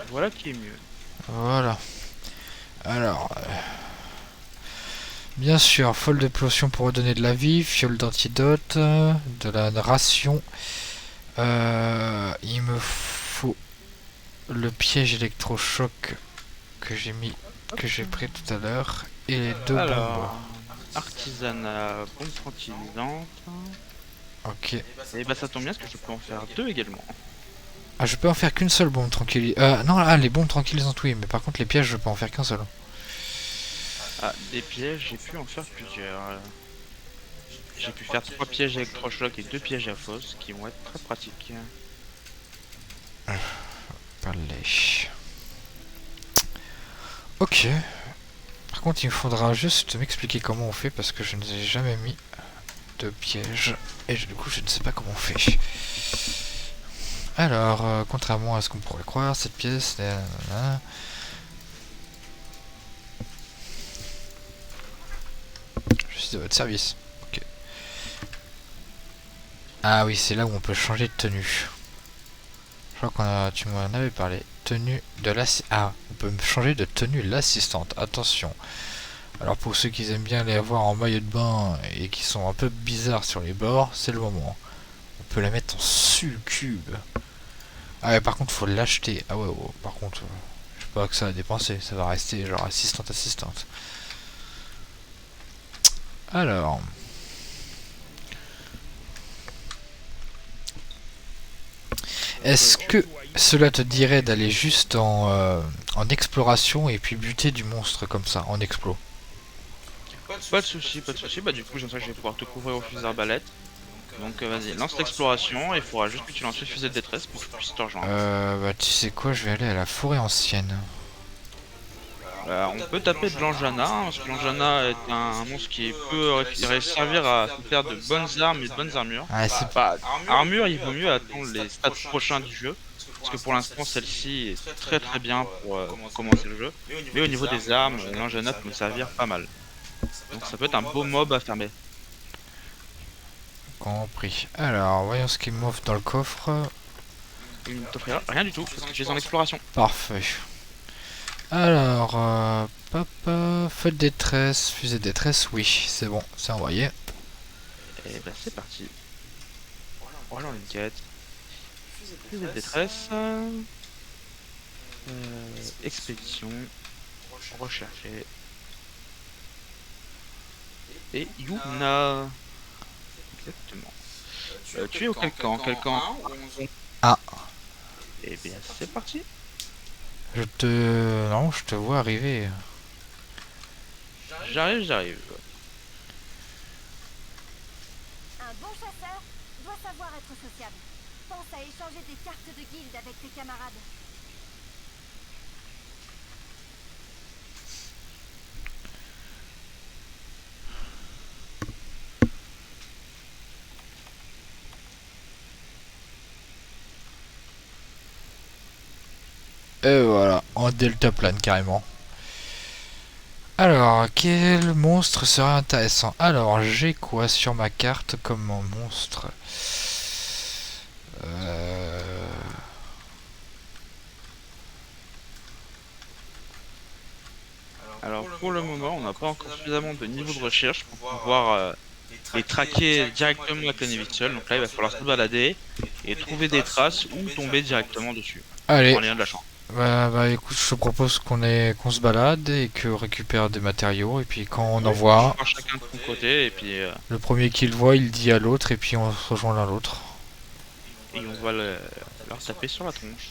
Voilà qui est mieux.
Voilà. Alors... bien sûr, folle de potion pour redonner de la vie, fiole d'antidote, de la ration. Il me faut le piège électrochoc que j'ai mis, que j'ai pris tout à l'heure, et les deux bombes.
Alors, artisanat, bombe tranquillisante.
Ok.
Et bah ça tombe bien parce que je peux en faire 2 également.
Ah, je peux en faire qu'une seule bombe tranquillisante. Non, ah, les bombes tranquillisantes, oui, mais par contre, les pièges, je peux en faire qu'un seul.
Ah, des pièges, j'ai pu en faire plusieurs. J'ai pu faire 3 pièges électrochocs et 2 pièges à fosse qui vont être très pratiques.
Allez. Ok. Par contre, il me faudra juste m'expliquer comment on fait parce que je n'ai jamais mis de piège et du coup, je ne sais pas comment on fait. Alors, contrairement à ce qu'on pourrait croire, cette pièce... Je suis de votre service. Ok. Ah oui, c'est là où on peut changer de tenue. Je crois tu m'en avais parlé. Tenue de l'assistante. Ah, on peut me changer de tenue l'assistante. Attention. Alors pour ceux qui aiment bien les avoir en maillot de bain et qui sont un peu bizarres sur les bords, c'est le moment. On peut la mettre en succube. Ah ouais, par contre, faut l'acheter. Ah ouais, ouais, par contre, je sais pas que ça à dépenser. Ça va rester genre assistante. Alors... Est-ce que cela te dirait d'aller juste en exploration et puis buter du monstre comme ça, en explo?
Pas de soucis, pas de soucis. Bah du coup, j'en sais que je vais pouvoir te couvrir au fusil d'arbalète. Donc vas-y, lance l'exploration et il faudra juste que tu lances le fusil de détresse pour que je puisse te rejoindre.
Bah tu sais quoi, je vais aller à la forêt ancienne.
On peut taper de l'Anjana, hein, parce que l'Anjana est un monstre qui peut servir à faire de bonnes armes et de bonnes armures.
Ah, c'est...
Bah, armure, il vaut mieux attendre les stats prochains du jeu, parce que pour l'instant celle-ci est très très bien pour commencer le jeu. Mais au niveau des armes, l'Anjana peut me servir pas mal. Donc ça peut être un beau mob à fermer.
Compris. Alors, voyons ce qu'il m'offre dans le coffre.
Il ne t'offrira rien du tout, parce que tu es en exploration.
Parfait. Alors, feu de détresse, fusée de détresse, oui, c'est bon, c'est envoyé.
Et bah c'est parti. Voilà une quête. Fusée de détresse. Expédition. Rechercher. Et Yuna. Exactement. Tu es auquel camp? Quel camp?
Ah.
Et bien c'est parti.
Non, je te vois arriver.
J'arrive.
Un bon chasseur doit savoir être sociable. Pense à échanger des cartes de guilde avec tes camarades.
Et voilà, en deltaplane carrément. Alors, quel monstre serait intéressant? Alors, j'ai quoi sur ma carte comme monstre?
Alors pour le moment, on n'a pas encore suffisamment de niveau de recherche pour pouvoir les traquer directement avec la Nevixel. Donc là, il va falloir se balader et trouver des traces ou tomber directement dessus.
Allez.
En lien de la chance.
Bah écoute, je te propose qu'on se balade et qu'on récupère des matériaux et puis quand on en voit un,
chacun de son côté et puis
le premier qui le voit, il dit à l'autre et puis on se rejoint l'un l'autre.
Et on va leur taper sur la tronche.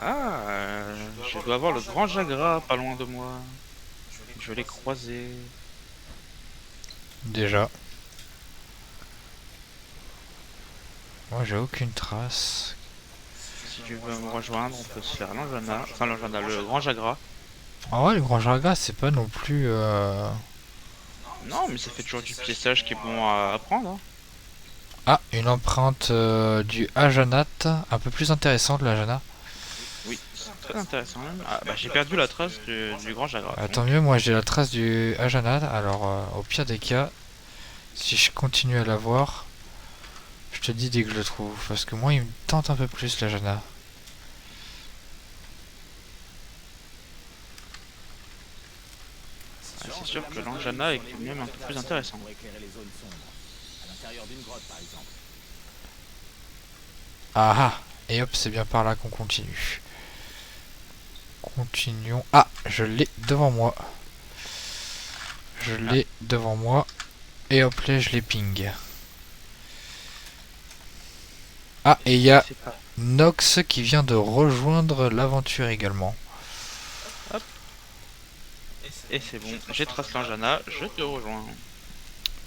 Ah, je dois avoir le grand Jagras pas loin de moi. Je vais les croiser.
Déjà. Moi j'ai aucune trace.
Si tu veux me rejoindre, on peut se faire l'Anjana, enfin l'Anjana, le grand Jagras.
Ah ouais, le grand Jagras c'est pas non plus...
Non, mais ça fait toujours du piéçage qui est bon à prendre. Hein.
Ah, une empreinte du Ajanat, un peu plus intéressante l'Ajana.
Oui, c'est très intéressant même. Ah bah j'ai perdu la trace du grand Jagras.
Tant mieux, moi j'ai la trace du Ajanat, alors au pire des cas, si je continue à la voir, je te dis dès que je le trouve, parce que moi il me tente un peu plus l'Ajana.
Ah, c'est sûr que l'Anjana est quand même un peu plus intéressant.
Ah ah. Et hop, c'est bien par là qu'on continue. Continuons. Ah, je l'ai devant moi. Je l'ai devant moi. Et hop là, je les ping. Ah, et il y a
C'est pas-
Nox qui vient de rejoindre l'aventure également.
Et c'est bon, j'ai tracé l'Anjana, je te rejoins.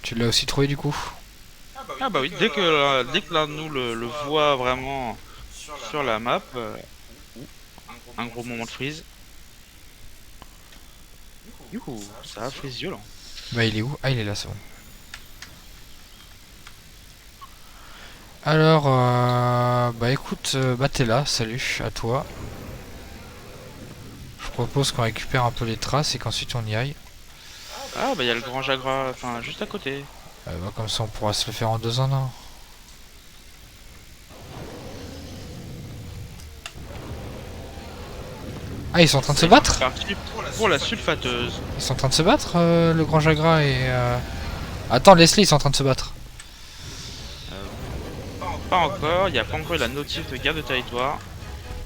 Tu l'as aussi trouvé du coup?
Ah bah oui, dès que l'un de nous le voit vraiment sur la map, un gros moment de freeze. Youhou, ça a freeze violent.
Bah il est où? Ah il est là, c'est bon. Alors, bah écoute, bah t'es là, salut à toi. Je propose qu'on récupère un peu les traces et qu'ensuite on y aille.
Ah bah il y a le grand Jagra, enfin juste à côté.
Bah, comme ça on pourra se le faire en 2 en 1. Ah ils sont en train de se battre?
Parti pour la sulfateuse.
Ils sont en train de se battre, le grand Jagra et... Attends, Leslie, ils sont en train de se battre.
Pas encore, il n'y a pas encore eu la notif de guerre de territoire.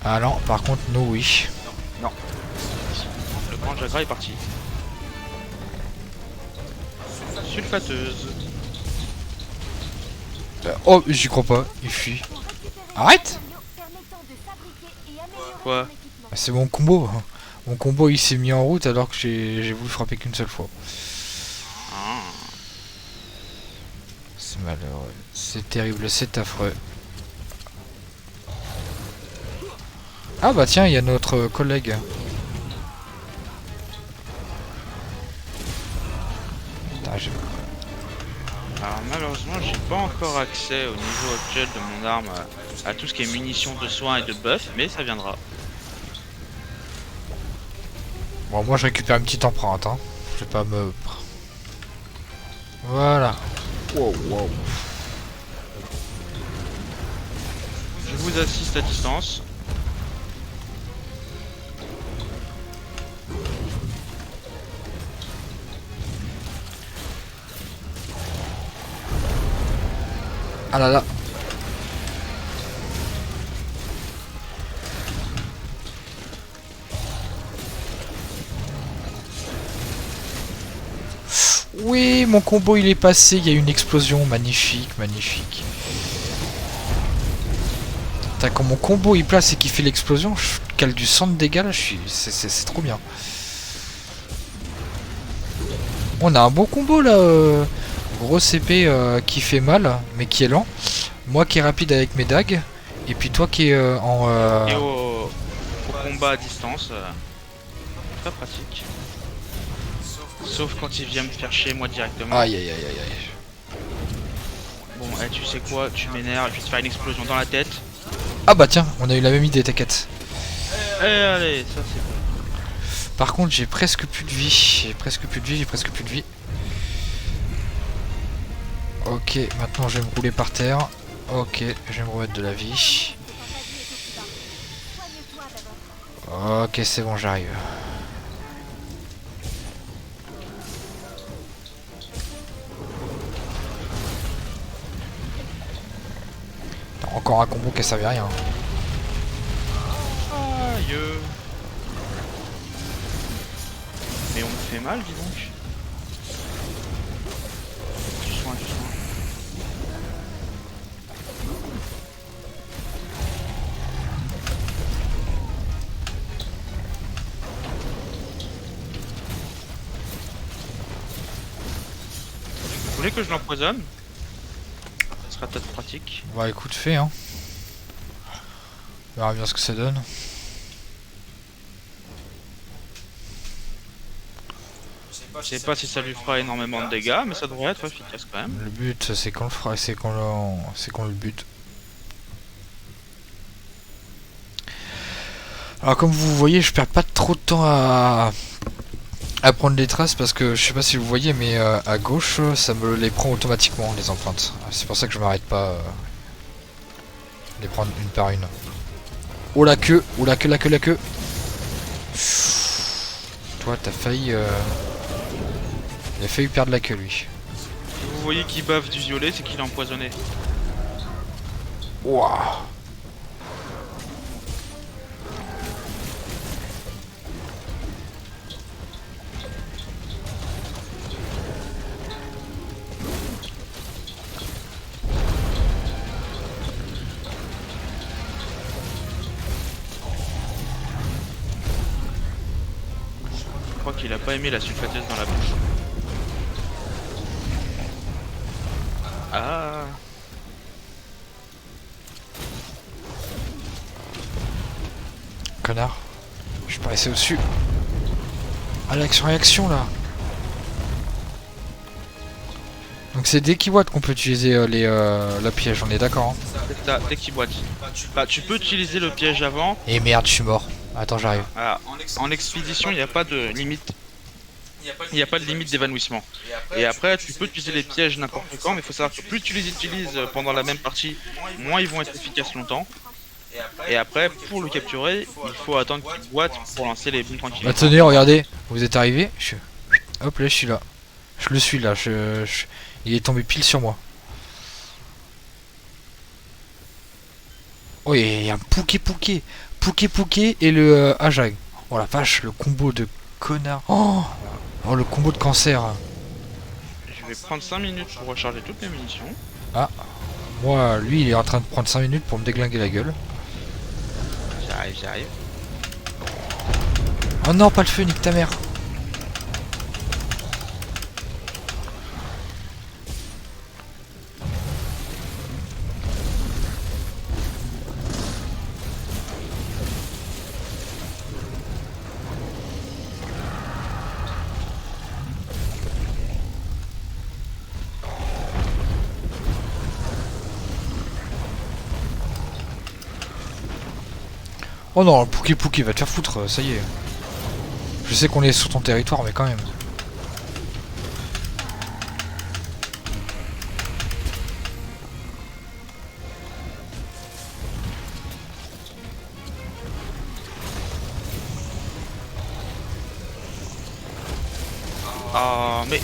Ah non, par contre, nous oui.
Le grand Jagra est parti. Sulfateuse.
Oh, j'y crois pas, il fuit. Arrête!
Quoi?
C'est mon combo. Mon combo il s'est mis en route alors que j'ai voulu frapper qu'une seule fois.
Ah.
C'est malheureux. C'est terrible, c'est affreux. Ah bah tiens, il y a notre collègue. Putain,
Alors malheureusement j'ai pas encore accès au niveau actuel de mon arme à tout ce qui est munitions de soins et de buff, mais ça viendra.
Bon, moi je récupère une petite empreinte, hein. Je vais pas me... Voilà. Wow, wow.
Je vous assiste à distance.
Ah là là. Oui, mon combo il est passé, il y a eu une explosion, magnifique, magnifique. Putain, quand mon combo il place et qu'il fait l'explosion, je cale du 100 de dégâts là, c'est trop bien. On a un bon combo là, gros CP qui fait mal, mais qui est lent. Moi qui est rapide avec mes dagues, et puis toi qui est en...
Et au combat à distance, très pratique. Sauf quand il vient me faire chier moi directement.
Aïe aïe aïe aïe aïe.
Bon, tu sais quoi, tu m'énerves, je vais te faire une explosion dans la tête.
Ah bah tiens, on a eu la même idée, t'inquiète.
Allez, ça c'est bon.
Par contre j'ai presque plus de vie, j'ai presque plus de vie. Ok, maintenant je vais me rouler par terre. Ok, je vais me remettre de la vie. Ok, c'est bon, j'arrive. Encore un combo qui servait à rien.
Aïe. Mais on me fait mal, dis donc. Du soin, du soin. Vous voulez que je l'empoisonne? Ça sera peut-être pratique.
Bah écoute, fais hein. On verra bien ce que ça donne.
Je sais pas si ça lui fera énormément de dégâts, mais ça devrait être efficace quand même.
Le but c'est qu'on le fera, c'est qu'on le bute. Alors comme vous voyez, je perds pas trop de temps à prendre les traces parce que je sais pas si vous voyez, mais à gauche ça me les prend automatiquement les empreintes. C'est pour ça que je m'arrête pas les prendre une par une. Oh la queue, oh la queue, la queue, la queue. Toi t'as failli il a failli perdre la queue lui.
Si vous voyez qu'il bave du violet, c'est qu'il est empoisonné.
Wouah.
qu'il a pas aimé la sulfateuse dans la bouche. Ah.
Connard. Je suis pas resté au-dessus. Ah, l'action-réaction là. Donc c'est dès qu'il boite qu'on peut utiliser la piège, on est d'accord hein.
C'est ça, dès qu'il boite. Bah, tu peux utiliser le piège avant.
Et merde, je suis mort. Attends, j'arrive.
Voilà. En expédition, il n'y a pas de limite. Il n'y a pas de limite d'évanouissement. Et après, tu peux utiliser les pièges n'importe quand, mais il faut savoir que plus tu les utilises pendant la même partie, moins ils vont être efficaces longtemps. Et après, pour le capturer, il faut attendre qu'il boite pour lancer les boules tranquilles.
Bah tenez, regardez, vous êtes arrivé. Hop là, je suis là. Je le suis là. Il est tombé pile sur moi. Oh, il y a un Pouké et le Ajag. Oh la vache, le combo de connard. Oh, le combo de cancer.
Je vais prendre 5 minutes pour recharger toutes mes munitions.
Ah, moi, lui, il est en train de prendre 5 minutes pour me déglinguer la gueule.
J'arrive.
Oh non, pas le feu, nique ta mère. Oh non, le Pouké va te faire foutre, ça y est. Je sais qu'on est sur ton territoire, mais quand même.
Ah, mais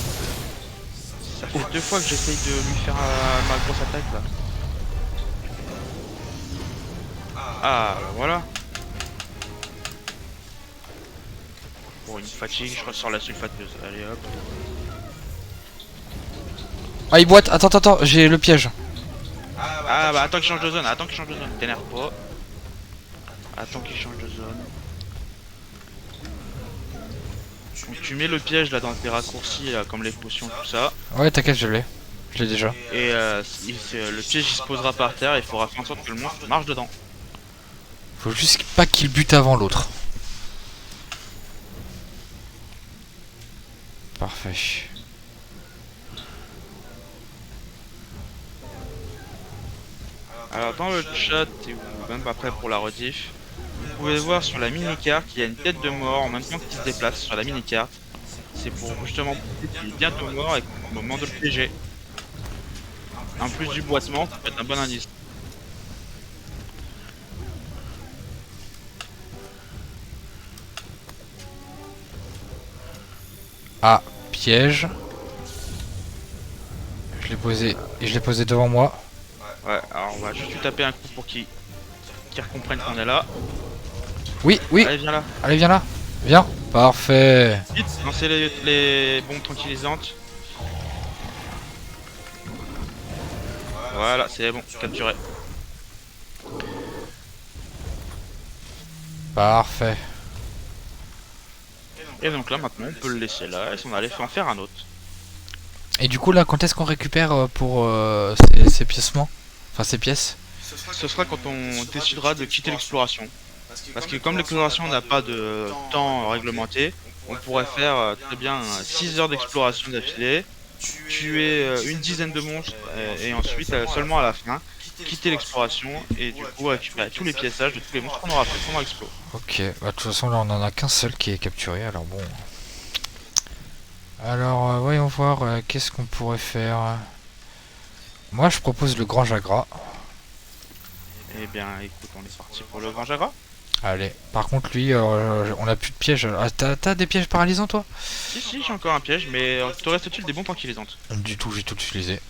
ça fait 2 fois que j'essaye de lui faire ma grosse attaque là. Ah, bah voilà. Pour une fatigue, je ressors la sulfateuse. Allez hop.
Ah, il boite. Attends, j'ai le piège.
Ah bah attends qu'il change de zone, t'énerve pas. Attends qu'il change de zone. Donc tu mets le piège là dans tes raccourcis là, comme les potions, tout ça.
Ouais, t'inquiète, je l'ai. Je l'ai déjà.
Et le piège il se posera par terre et il faudra faire en sorte que le monstre marche dedans.
Faut juste pas qu'il bute avant l'autre. Parfait.
Alors dans le chat ou même après pour la rediff, vous pouvez voir sur la mini-carte qu'il y a une tête de mort en même temps qu'il se déplace sur la mini-carte. C'est pour justement prouver qu'il est bientôt mort et au moment de le piéger. En plus du boitement, ça peut être un bon indice.
Ah, piège. Je l'ai posé devant moi.
Ouais, alors on va juste lui taper un coup pour qu'il comprenne qu'on est là.
Oui.
Allez, viens là.
Allez, viens là. Viens. Parfait.
Vite, lancez les bombes tranquillisantes. Voilà, c'est bon, capturé.
Parfait.
Et donc là maintenant on peut le laisser là et on allait en faire un autre.
Et du coup là, quand est-ce qu'on récupère pour ces piècements? Enfin ces pièces?
Ce sera quand on décidera de quitter l'exploration. Parce que comme l'exploration n'a pas de temps réglementé, on pourrait faire très bien 6 heures d'exploration d'affilée, tuer une dizaine de monstres et ensuite seulement à la fin quitter l'exploration et du coup récupérer tous les piéçages de tous les monstres qu'on aura fait pendant l'explo.
Ok, bah de toute façon là on en a qu'un seul qui est capturé, alors bon. Alors voyons voir qu'est-ce qu'on pourrait faire. Moi je propose le grand Jagras.
Eh bien écoute, on est parti pour le grand Jagras.
Allez, par contre lui, on a plus de pièges. Ah, t'as des pièges paralysants toi?
Si, j'ai encore un piège, mais te reste-t-il des bombes tranquillisantes?
Du tout, j'ai tout utilisé.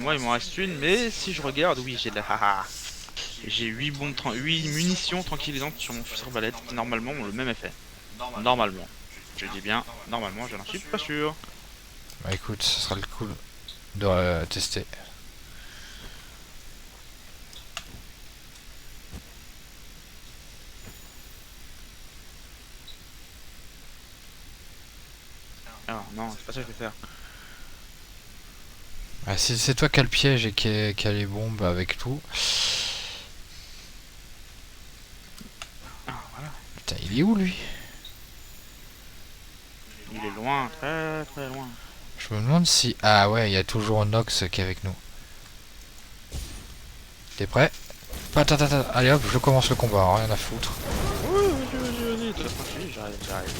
Moi il m'en reste une, mais si je regarde, oui j'ai de la haha. J'ai 8 munitions tranquillisantes sur mon fusil arbalète qui normalement ont le même effet. Normalement. Je dis bien, normalement je n'en suis pas sûr.
Bah écoute, ce sera le coup de tester.
ça que je vais faire.
Ah, si c'est toi qui as le piège et qui a les bombes avec tout.
Ah, voilà.
Putain, il est où lui?
Il est loin, très très loin.
Je me demande si... Ah ouais, il y a toujours Nox qui est avec nous. T'es prêt? Attends, attends, attends. Allez hop, je commence le combat, rien à foutre.
Oui, vas-y, toi tranquille, j'arrive.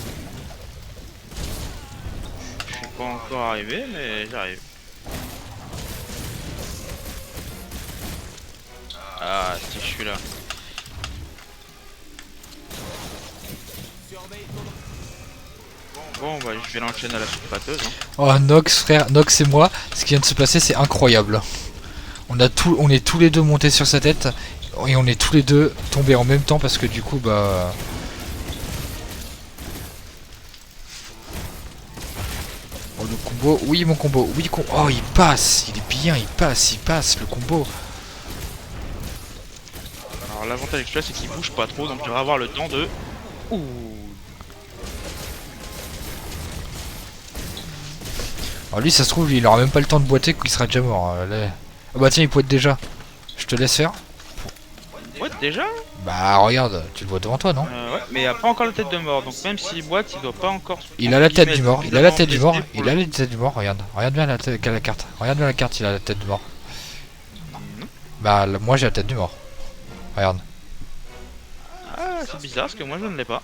Je suis pas encore arrivé, mais j'arrive. Ah, si je suis là. Bon, bah je vais l'enchaîner à la soupe pâteuse. Hein.
Oh Nox, frère, Nox et moi, ce qui vient de se passer, c'est incroyable. On est tous les deux montés sur sa tête et on est tous les deux tombés en même temps parce que du coup, bah... Oh le combo, oui mon combo, oui oh il passe, il est bien, il passe le combo.
Alors l'avantage avec celui-là c'est qu'il bouge pas trop, donc tu vas avoir le temps de... Ouh.
Alors lui ça se trouve, il aura même pas le temps de boiter qu'il sera déjà mort. Là. Ah bah tiens il boite déjà, je te laisse faire.
Ouais déjà.
Bah regarde, tu le vois devant toi non?
Ouais, mais il a pas encore la tête de mort, donc même s'il boite, il doit pas encore...
Il a la tête du mort, il a la tête du mort, il a la tête du mort, regarde bien la carte, regarde bien la carte, il a la tête du mort. Bah moi j'ai la tête du mort, regarde.
Ah, c'est bizarre parce que moi je ne l'ai pas.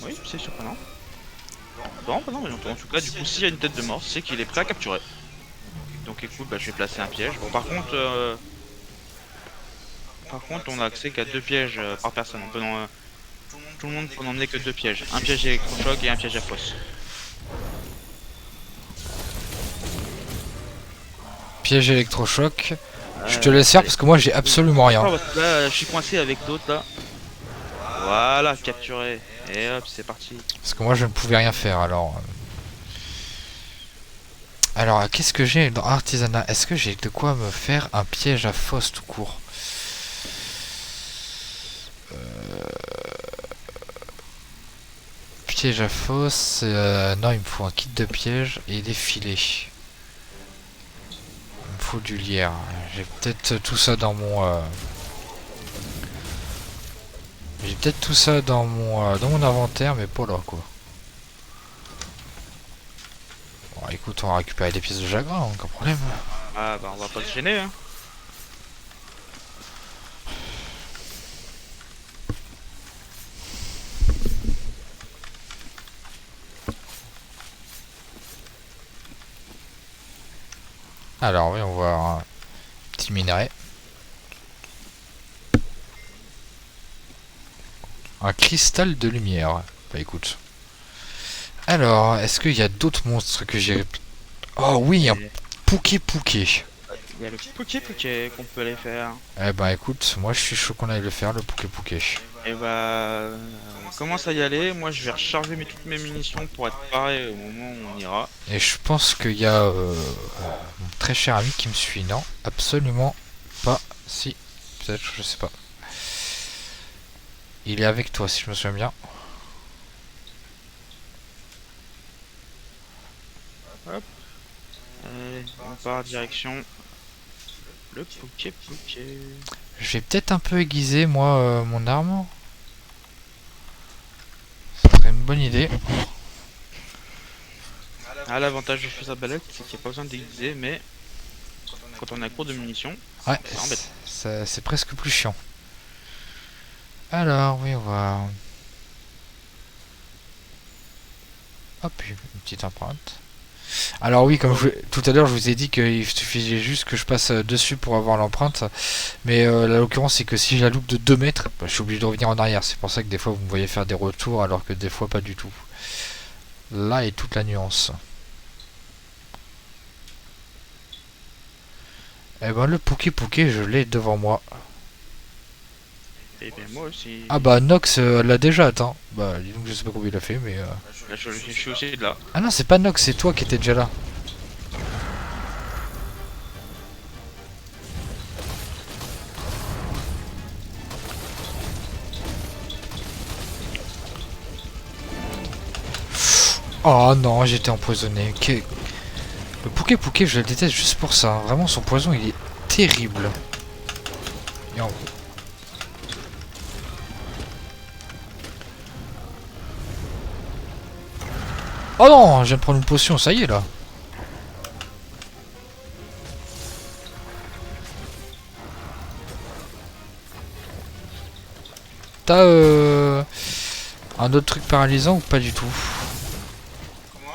Oui, c'est surprenant. Bon, bah non, mais en tout cas, du coup, s'il y a une tête de mort, c'est qu'il est prêt à capturer. Donc écoute, bah, je vais placer un piège. Bon, par contre, on a accès qu'à 2 pièges par personne. On peut tout le monde peut n'emmener que 2 pièges. Un piège électrochoc et un piège à fosse.
Piège électrochoc. Je te laisse faire parce que moi j'ai absolument rien.
Parce que là, je suis coincé avec d'autres là. Voilà, capturé. Et hop, c'est parti.
Parce que moi je ne pouvais rien faire alors. Alors qu'est-ce que j'ai dans artisanat? Est-ce que j'ai de quoi me faire un piège à fosse tout court? Piège à fosse, non il me faut un kit de piège et des filets. Il me faut du lierre. J'ai peut-être tout ça dans mon... J'ai peut-être tout ça dans mon inventaire, mais pas là quoi. Bon écoute, on va récupérer des pièces de Jagras, aucun problème.
Ah bah on va pas se gêner hein.
Alors oui, on va voir un petit minerai. Un cristal de lumière. Bah écoute. Alors, est-ce qu'il y a d'autres monstres que j'ai... Oh oui, un Pouké Pouké.
Il y a le Pouké Pouké qu'on peut aller faire.
Eh ben écoute, moi je suis chaud qu'on aille le faire, le Pouké Pouké.
Et bah on commence à y aller. Moi je vais recharger toutes mes munitions pour être paré au moment où on ira.
Et je pense qu'il y a mon très cher ami qui me suit. Non, absolument pas. Si, peut-être, je sais pas. Il est avec toi si je me souviens bien.
Hop. Allez, on part direction le Pouké Pouké.
Je vais peut-être un peu aiguiser moi mon arme. Ça serait une bonne idée.
Ah, l'avantage du fusil à balette, c'est qu'il n'y a pas besoin d'aiguiser, mais quand on a court de munitions,
Ouais,
ça embête.
c'est presque plus chiant. Alors, oui, on va... Hop, une petite empreinte. Alors oui, comme tout à l'heure, je vous ai dit qu'il suffisait juste que je passe dessus pour avoir l'empreinte. Mais la l'occurrence, c'est que si je la loupe de 2 mètres, bah, je suis obligé de revenir en arrière. C'est pour ça que des fois, vous me voyez faire des retours, alors que des fois, pas du tout. Là est toute la nuance. Eh ben, le Pouké Pouké, je l'ai devant moi.
Et bien moi aussi.
Ah bah, Nox l'a déjà atteint. Bah, dis donc, je sais pas combien il a fait, mais...
Là, je suis aussi de là.
Ah non, c'est pas Nox, c'est toi qui étais déjà là. Oh non, j'étais empoisonné. Le Pouké Pouké, je le déteste juste pour ça. Vraiment, son poison, il est terrible. Et en- Oh non, je viens de prendre une potion, ça y est là. T'as un autre truc paralysant ou pas du tout?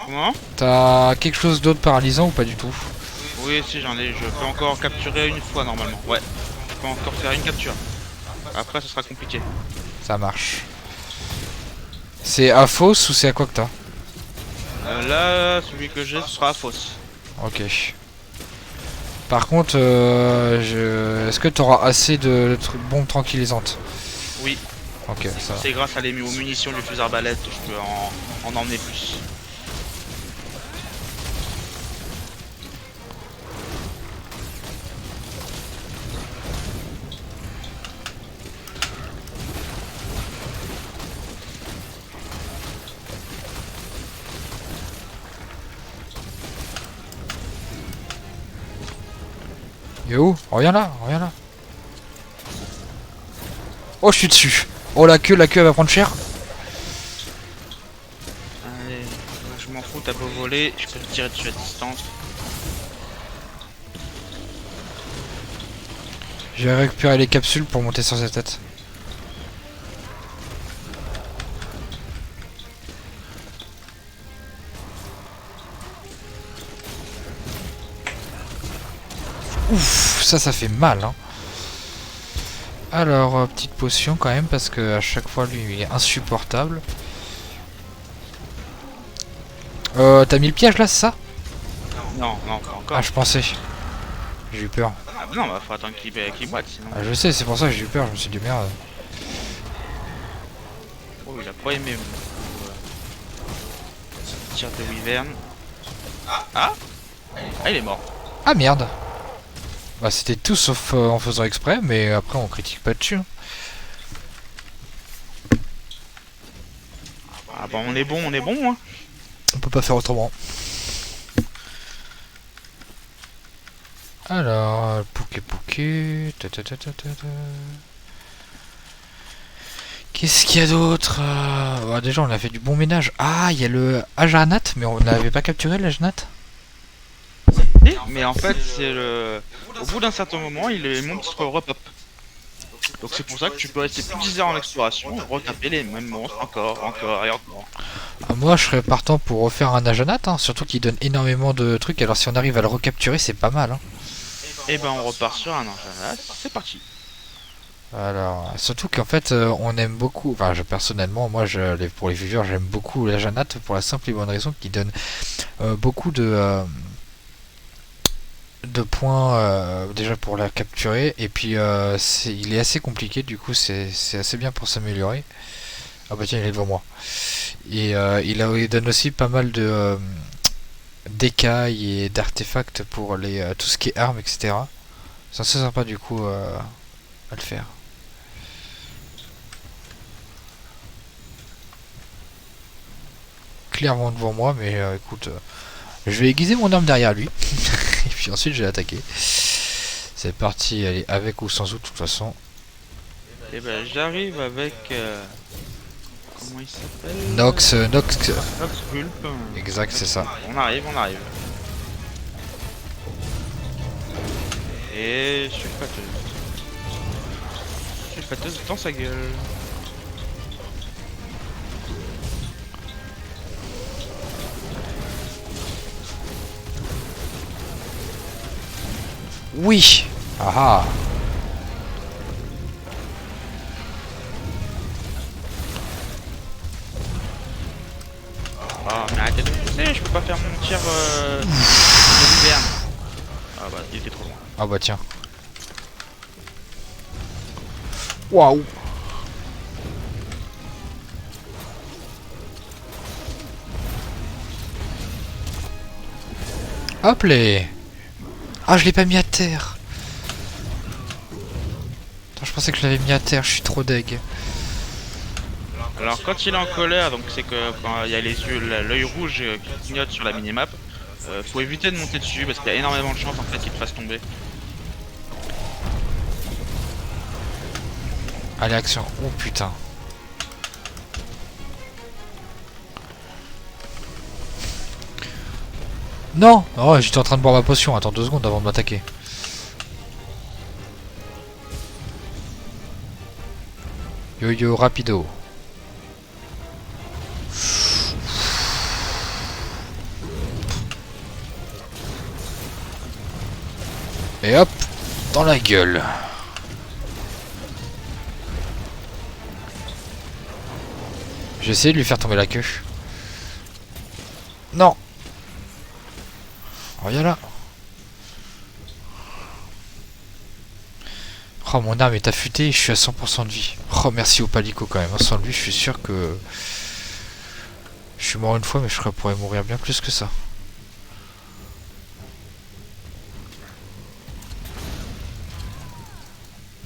Comment?
T'as quelque chose d'autre paralysant ou pas du tout?
Oui, si j'en ai, je peux encore capturer une fois normalement. Ouais, je peux encore faire une capture. Après, ce sera compliqué.
Ça marche. C'est à fausse ou c'est à quoi que t'as?
Là, celui que j'ai, ce sera à fausse.
Ok. Par contre, est-ce que t'auras assez de bombes tranquillisantes?
Oui,
Ok, ça va.
c'est grâce aux munitions du fusil arbalète que je peux en emmener plus.
Il est où? Reviens là, reviens là. Oh, je suis dessus. Oh, la queue elle va prendre cher.
Allez, je m'en fous, t'as beau voler, je peux te tirer dessus à distance.
Je vais récupérer les capsules pour monter sur sa tête. Ouf, ça fait mal, hein. Alors, petite potion quand même, parce que à chaque fois, lui, il est insupportable. T'as mis le piège là, c'est ça?
Non, non, pas encore.
Ah, je pensais. J'ai eu peur.
Ah bah non, bah faut attendre qu'il boite sinon.
Ah, je sais, c'est pour ça que j'ai eu peur, je me suis dit merde.
Oh, il a pas aimé. Tir de Wyvern. Ah, il est mort.
Ah merde. Bah c'était tout sauf en faisant exprès, mais après on critique pas dessus, hein.
Ah bah on est bon, hein.
On peut pas faire autrement. Alors, Pouké Pouké. Qu'est-ce qu'il y a d'autre? Déjà, on a fait du bon ménage. Ah, il y a le Ajanat, mais on n'avait pas capturé l'Ajanat.
Mais en fait, c'est le. Au bout d'un certain moment, il monte sur repop. Donc c'est pour ça que tu peux rester plus de 10 heures en exploration, retaper les mêmes monstres encore et encore.
Ah, moi, je serais partant pour refaire un Ajanat, hein, surtout qu'il donne énormément de trucs. Alors, si on arrive à le recapturer, c'est pas mal, hein.
Et ben on repart sur un engin. C'est parti.
Alors, surtout qu'en fait, on aime beaucoup. Enfin, personnellement, moi, pour les viewers, j'aime beaucoup l'Ajanat pour la simple et bonne raison qu'il donne beaucoup de points déjà pour la capturer, et puis il est assez compliqué, du coup c'est assez bien pour s'améliorer. Ah bah tiens, il est devant moi. Et il donne aussi pas mal de d'écailles et d'artefacts pour tout ce qui est armes, etc. C'est assez sympa du coup à le faire. Clairement devant moi, mais écoute, je vais aiguiser mon arme derrière lui. Et puis ensuite je vais attaquer. C'est parti, allez, avec ou sans doute de toute façon.
Et ben j'arrive avec. Comment il s'appelle?
Nox
Vulp.
Exact, c'est ça.
On arrive. Et je suis sulfateuse dans sa gueule.
Oui. Ah ah.
Ah mais arrêtez de me pousser, je peux pas faire mon tir de l'hiverne. Ah bah il était trop loin.
Ah bah tiens. Waouh. Hop les. Ah, je l'ai pas mis à terre. Attends, je pensais que je l'avais mis à terre, je suis trop deg.
Alors quand il est en colère, donc c'est que quand il y a les yeux, l'œil rouge qui clignote sur la minimap, faut éviter de monter dessus parce qu'il y a énormément de chances en fait qu'il te fasse tomber.
Allez, action. Oh putain. Non! Oh, j'étais en train de boire ma potion. Attends 2 secondes avant de m'attaquer. Yo-yo rapido. Et hop! Dans la gueule. J'ai essayé de lui faire tomber la queue. Non! Regarde là. Oh, mon arme est affûtée et je suis à 100% de vie. Oh, merci au palico quand même. Sans lui, je suis sûr que... Je suis mort une fois, mais je pourrais mourir bien plus que ça.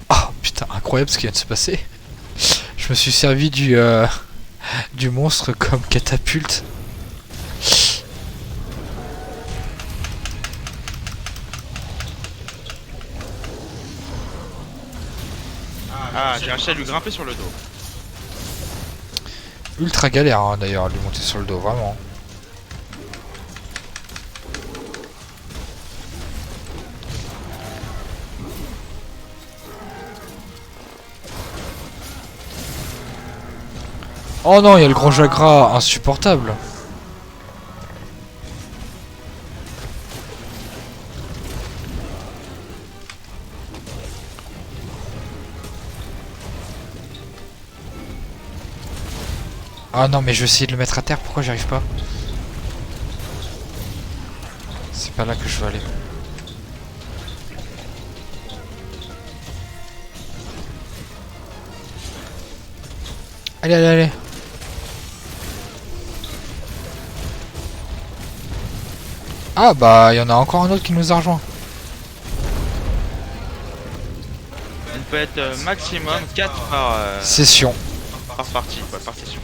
Oh, putain, incroyable ce qui vient de se passer. Je me suis servi du monstre comme catapulte.
Ah, j'ai réussi à lui grimper sur le dos.
Ultra galère hein, d'ailleurs, à lui monter sur le dos, vraiment. Oh non, il y a le grand Jagras, insupportable. Ah non, mais je vais essayer de le mettre à terre, pourquoi j'y arrive pas? C'est pas là que je veux aller. Allez, allez, allez. Ah bah, il y en a encore un autre qui nous a rejoint.
On peut être maximum 4
Session.
par partie, quoi, par session.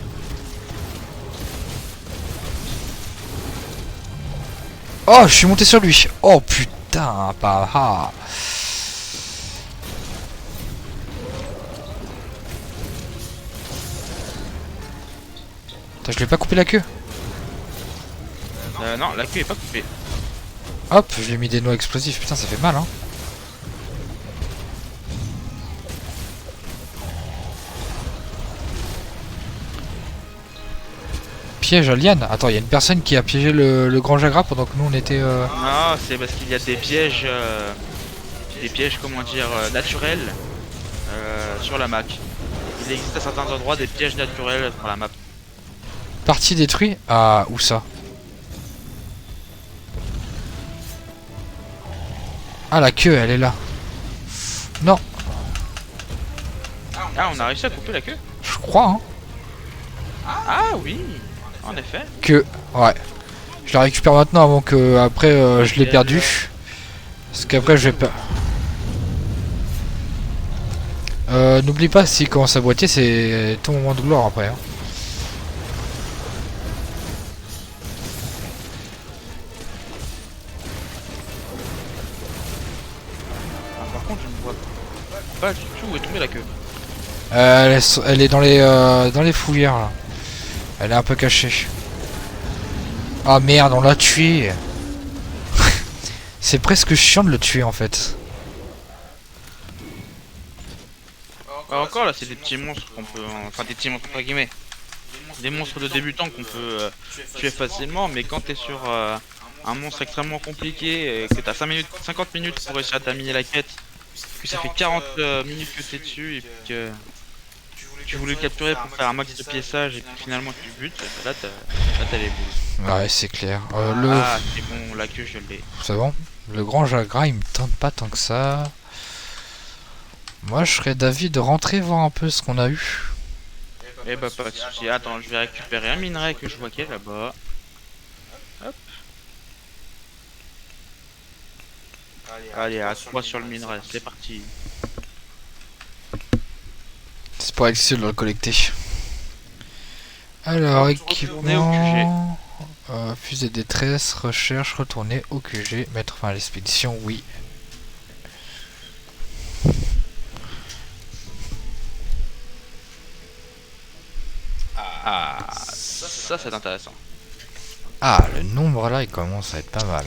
Oh, je suis monté sur lui. Oh putain, bah ah. Attends, je lui ai pas coupé la queue.
Non, la queue est pas coupée.
Hop, je lui ai mis des noix explosifs. Putain, ça fait mal, hein. Piège à liane. Attends, il y a une personne qui a piégé le grand Jagras pendant que nous on était.
Non, c'est parce qu'il y a des pièges, comment dire, naturels sur la map. Il existe à certains endroits des pièges naturels sur la map.
Partie détruite. Ah, où ça? Ah, la queue, elle est là. Non,
Ah, on a réussi à couper la queue?
je crois, hein.
Ah oui, en effet.
Que. Ouais. Je la récupère maintenant avant que après je l'ai perdu. Parce qu'après je vais pas. N'oublie pas, s'il commence à boiter, c'est ton moment de gloire après. Hein.
Ah, par contre, je ne vois pas du tout où est tombée la queue.
Elle est dans les fougères là. Elle est un peu cachée. Ah merde, on l'a tué. C'est presque chiant de le tuer en fait.
Encore là, c'est des petits monstres qu'on peut, enfin des petits monstres entre guillemets, des monstres de débutants qu'on peut tuer facilement, mais quand t'es sur un monstre extrêmement compliqué et que t'as 50 minutes pour réussir à terminer la quête, que ça fait 40 minutes que t'es dessus et puis que tu voulais le capturer pour faire un max de piéçage et puis finalement tu butes, là t'as les boules.
Ouais, c'est clair.
Ah c'est bon, la queue je l'ai.
C'est bon. Le grand Jagras, il me tente pas tant que ça. Moi, je serais d'avis de rentrer voir un peu ce qu'on a eu.
Eh bah pas de soucis. Attends, je vais récupérer un minerai que je vois qu'il y a là-bas. Hop. Allez, à 3 sur le minerai, c'est parti.
C'est pas excellent de le collecter. Alors,
Retourner au QG.
équipement... fusée détresse, recherche, retourner au QG, mettre fin à l'expédition, oui.
Ah, ça c'est intéressant.
Ah, le nombre là, il commence à être pas mal.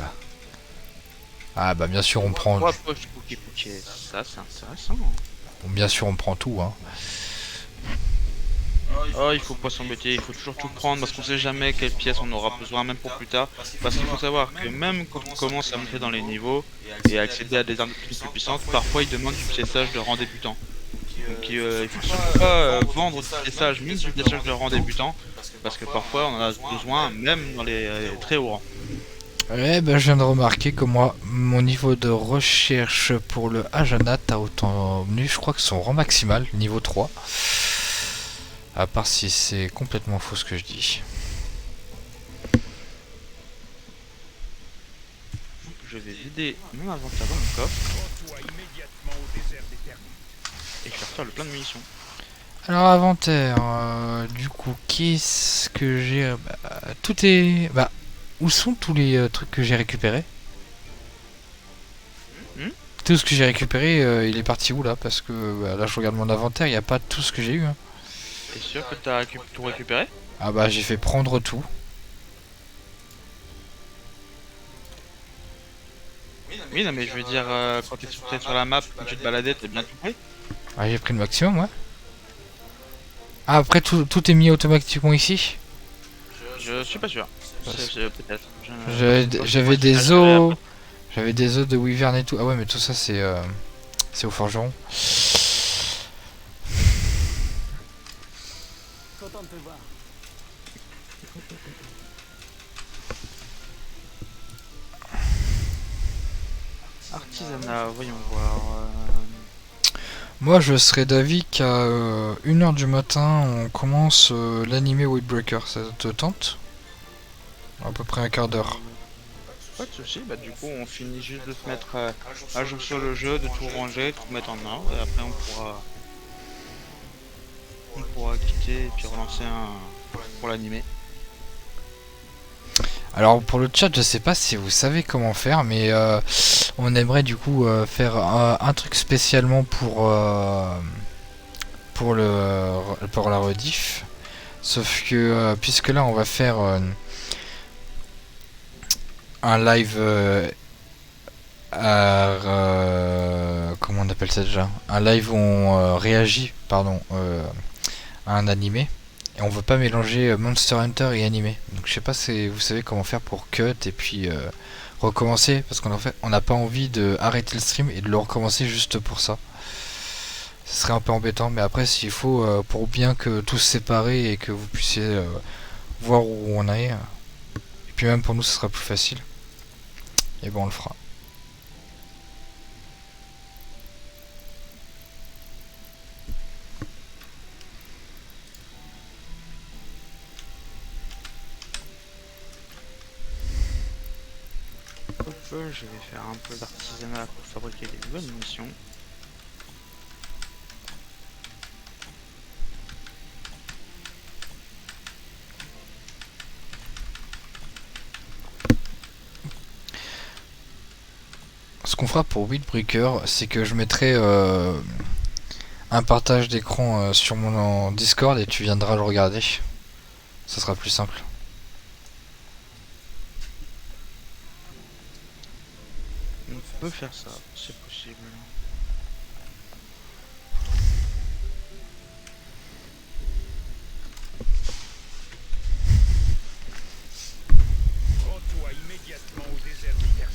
Ah bah bien sûr on prend...
3 poches Pouké, ça c'est intéressant.
Bien sûr on prend tout, hein.
Oh, il faut pas s'embêter, il faut toujours tout prendre parce qu'on sait jamais quelle pièce on aura besoin, même pour plus tard. Parce qu'il faut savoir que même quand on commence à monter dans les niveaux et à accéder à des armes plus puissantes, parfois ils demandent du piéçage de rang débutant. Donc il faut surtout pas vendre du piéçage, même du piéçage de rang débutant, parce que parfois on en a besoin, même dans les très hauts rangs.
Eh ben je viens de remarquer que moi, mon niveau de recherche pour le Ajanat a autant venu, je crois que son rang maximal, niveau 3. À part si c'est complètement faux ce que je dis.
Je vais vider mon inventaire dans mon coffre. Et je vais refaire le plein de munitions.
Alors inventaire, du coup, qu'est-ce que j'ai... tout est... Bah, où sont tous les trucs que j'ai récupérés? Tout ce que j'ai récupéré, il est parti où là? Parce que bah, là je regarde mon inventaire, il n'y a pas tout ce que j'ai eu. Hein.
T'es sûr que t'as tout récupéré?
Ah bah j'ai fait prendre tout.
Oui, non mais je veux dire, quand t'es sur la map, quand tu te baladais, t'es bien tout pris?
Ah j'ai pris le maximum, ouais. Ah après tout est mis automatiquement ici?
Je suis pas sûr. Peut-être.
J'avais des os... J'avais des os de wyvern et tout. Ah ouais mais tout ça c'est au forgeron.
Content de te voir.
Artisanat, voyons voir.
Moi je serais d'avis qu'à 1h du matin on commence l'animé Waybreaker, ça te tente? À peu près un quart d'heure.
Pas de soucis, bah du coup on finit juste de se mettre à jour sur le jeu, de tout ranger, de tout mettre en ordre, et après on pourra quitter et puis relancer pour l'animé.
Alors pour le chat je sais pas si vous savez comment faire mais on aimerait du coup faire un truc spécialement pour la rediff. Sauf que puisque là on va faire un live comment on appelle ça déjà? Un live où on réagit pardon à un animé. Et on veut pas mélanger Monster Hunter et animé. Donc je sais pas si vous savez comment faire pour cut et puis recommencer. Parce qu'en fait on n'a pas envie de arrêter le stream et de le recommencer juste pour ça. Ce serait un peu embêtant. Mais après s'il faut pour bien que tout se sépare et que vous puissiez voir où on est. Et puis même pour nous ce sera plus facile. Et bon on le fera.
Je vais faire un peu d'artisanat pour fabriquer des nouvelles munitions.
Ce qu'on fera pour Windbreaker, c'est que je mettrai un partage d'écran sur mon Discord et tu viendras le regarder. Ça sera plus simple.
On peut faire ça, c'est possible.
Rends-toi immédiatement au désert du Perse.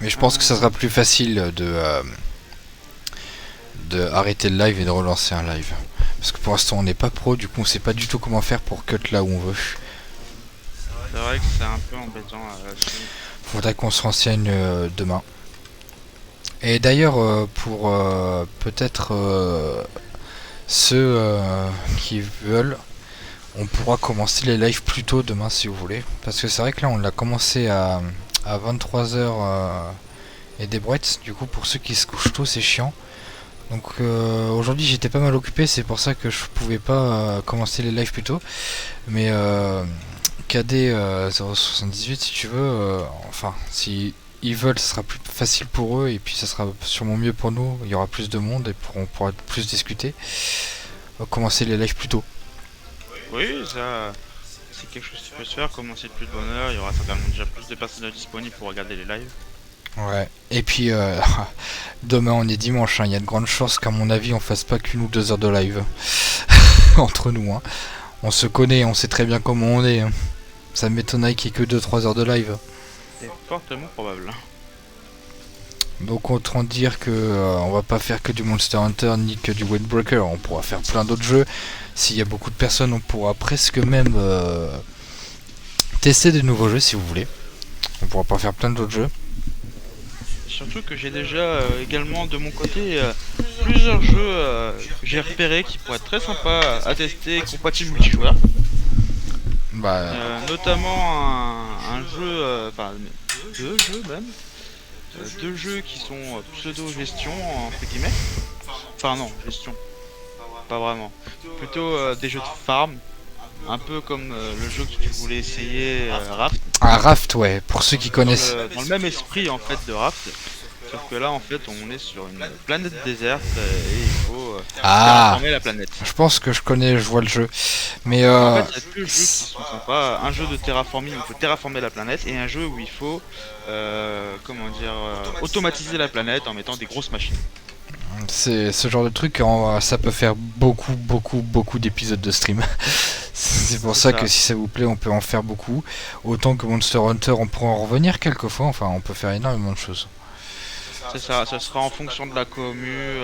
Mais je pense que ça sera plus facile de arrêter le live et de relancer un live. Parce que pour l'instant on n'est pas pro, du coup on sait pas du tout comment faire pour cut là où on veut.
C'est vrai que c'est un peu embêtant.
Faudrait qu'on se renseigne demain. Et d'ailleurs pour peut-être ceux qui veulent, on pourra commencer les lives plus tôt demain si vous voulez. Parce que c'est vrai que là on l'a commencé à à 23h et des brouettes. Du coup, pour ceux qui se couchent tôt, c'est chiant. Donc aujourd'hui j'étais pas mal occupé, c'est pour ça que je pouvais pas commencer les lives plus tôt. Mais KD 078 si tu veux, enfin si ils veulent, ce sera plus facile pour eux et puis ça sera sûrement mieux pour nous. Il y aura plus de monde et on pourra plus discuter. Commencer les lives plus tôt.
Oui, ça, c'est quelque chose qui peut se faire. Commencer plus de bonne heure, il y aura certainement déjà plus de personnes disponibles pour regarder les lives.
Ouais, et puis demain on est dimanche, hein. Il y a de grandes chances qu'à mon avis on fasse pas qu'1 ou 2 heures de live entre nous. Hein. On se connaît, on sait très bien comment on est. Hein. Ça m'étonnerait qu'il y ait que 2-3 heures de live.
C'est fortement probable.
Donc autant dire que on va pas faire que du Monster Hunter ni que du Windbreaker, on pourra faire plein d'autres jeux. S'il y a beaucoup de personnes, on pourra presque même tester de nouveaux jeux si vous voulez. On pourra pas faire plein d'autres jeux.
Surtout que j'ai déjà également de mon côté plusieurs jeux que j'ai repérés qui pourraient être très sympas à tester, compatibles multijoueurs.
Bah,
Notamment un jeu, enfin 2 jeux même, 2 jeux qui sont pseudo-gestion entre guillemets. Enfin non, gestion, pas vraiment. Plutôt des jeux de farm, un peu comme le jeu que tu voulais essayer, Raft.
un Raft, ouais, pour ceux qui connaissent.
Dans le même esprit en fait de Raft, sauf que là en fait on est sur une planète déserte et il faut terraformer la planète.
Je pense que je connais, je vois le jeu. Mais
En fait il y a 2 jeux qui sont sympas, un jeu de terraforming où il faut terraformer la planète et un jeu où il faut comment dire automatiser la planète en mettant des grosses machines.
c'est ce genre de truc, ça peut faire beaucoup d'épisodes de stream. C'est pour ça que si ça vous plaît, on peut en faire beaucoup. Autant que Monster Hunter, on pourra en revenir quelquefois. Enfin, on peut faire énormément de choses.
C'est ça, ça sera en fonction de la commu,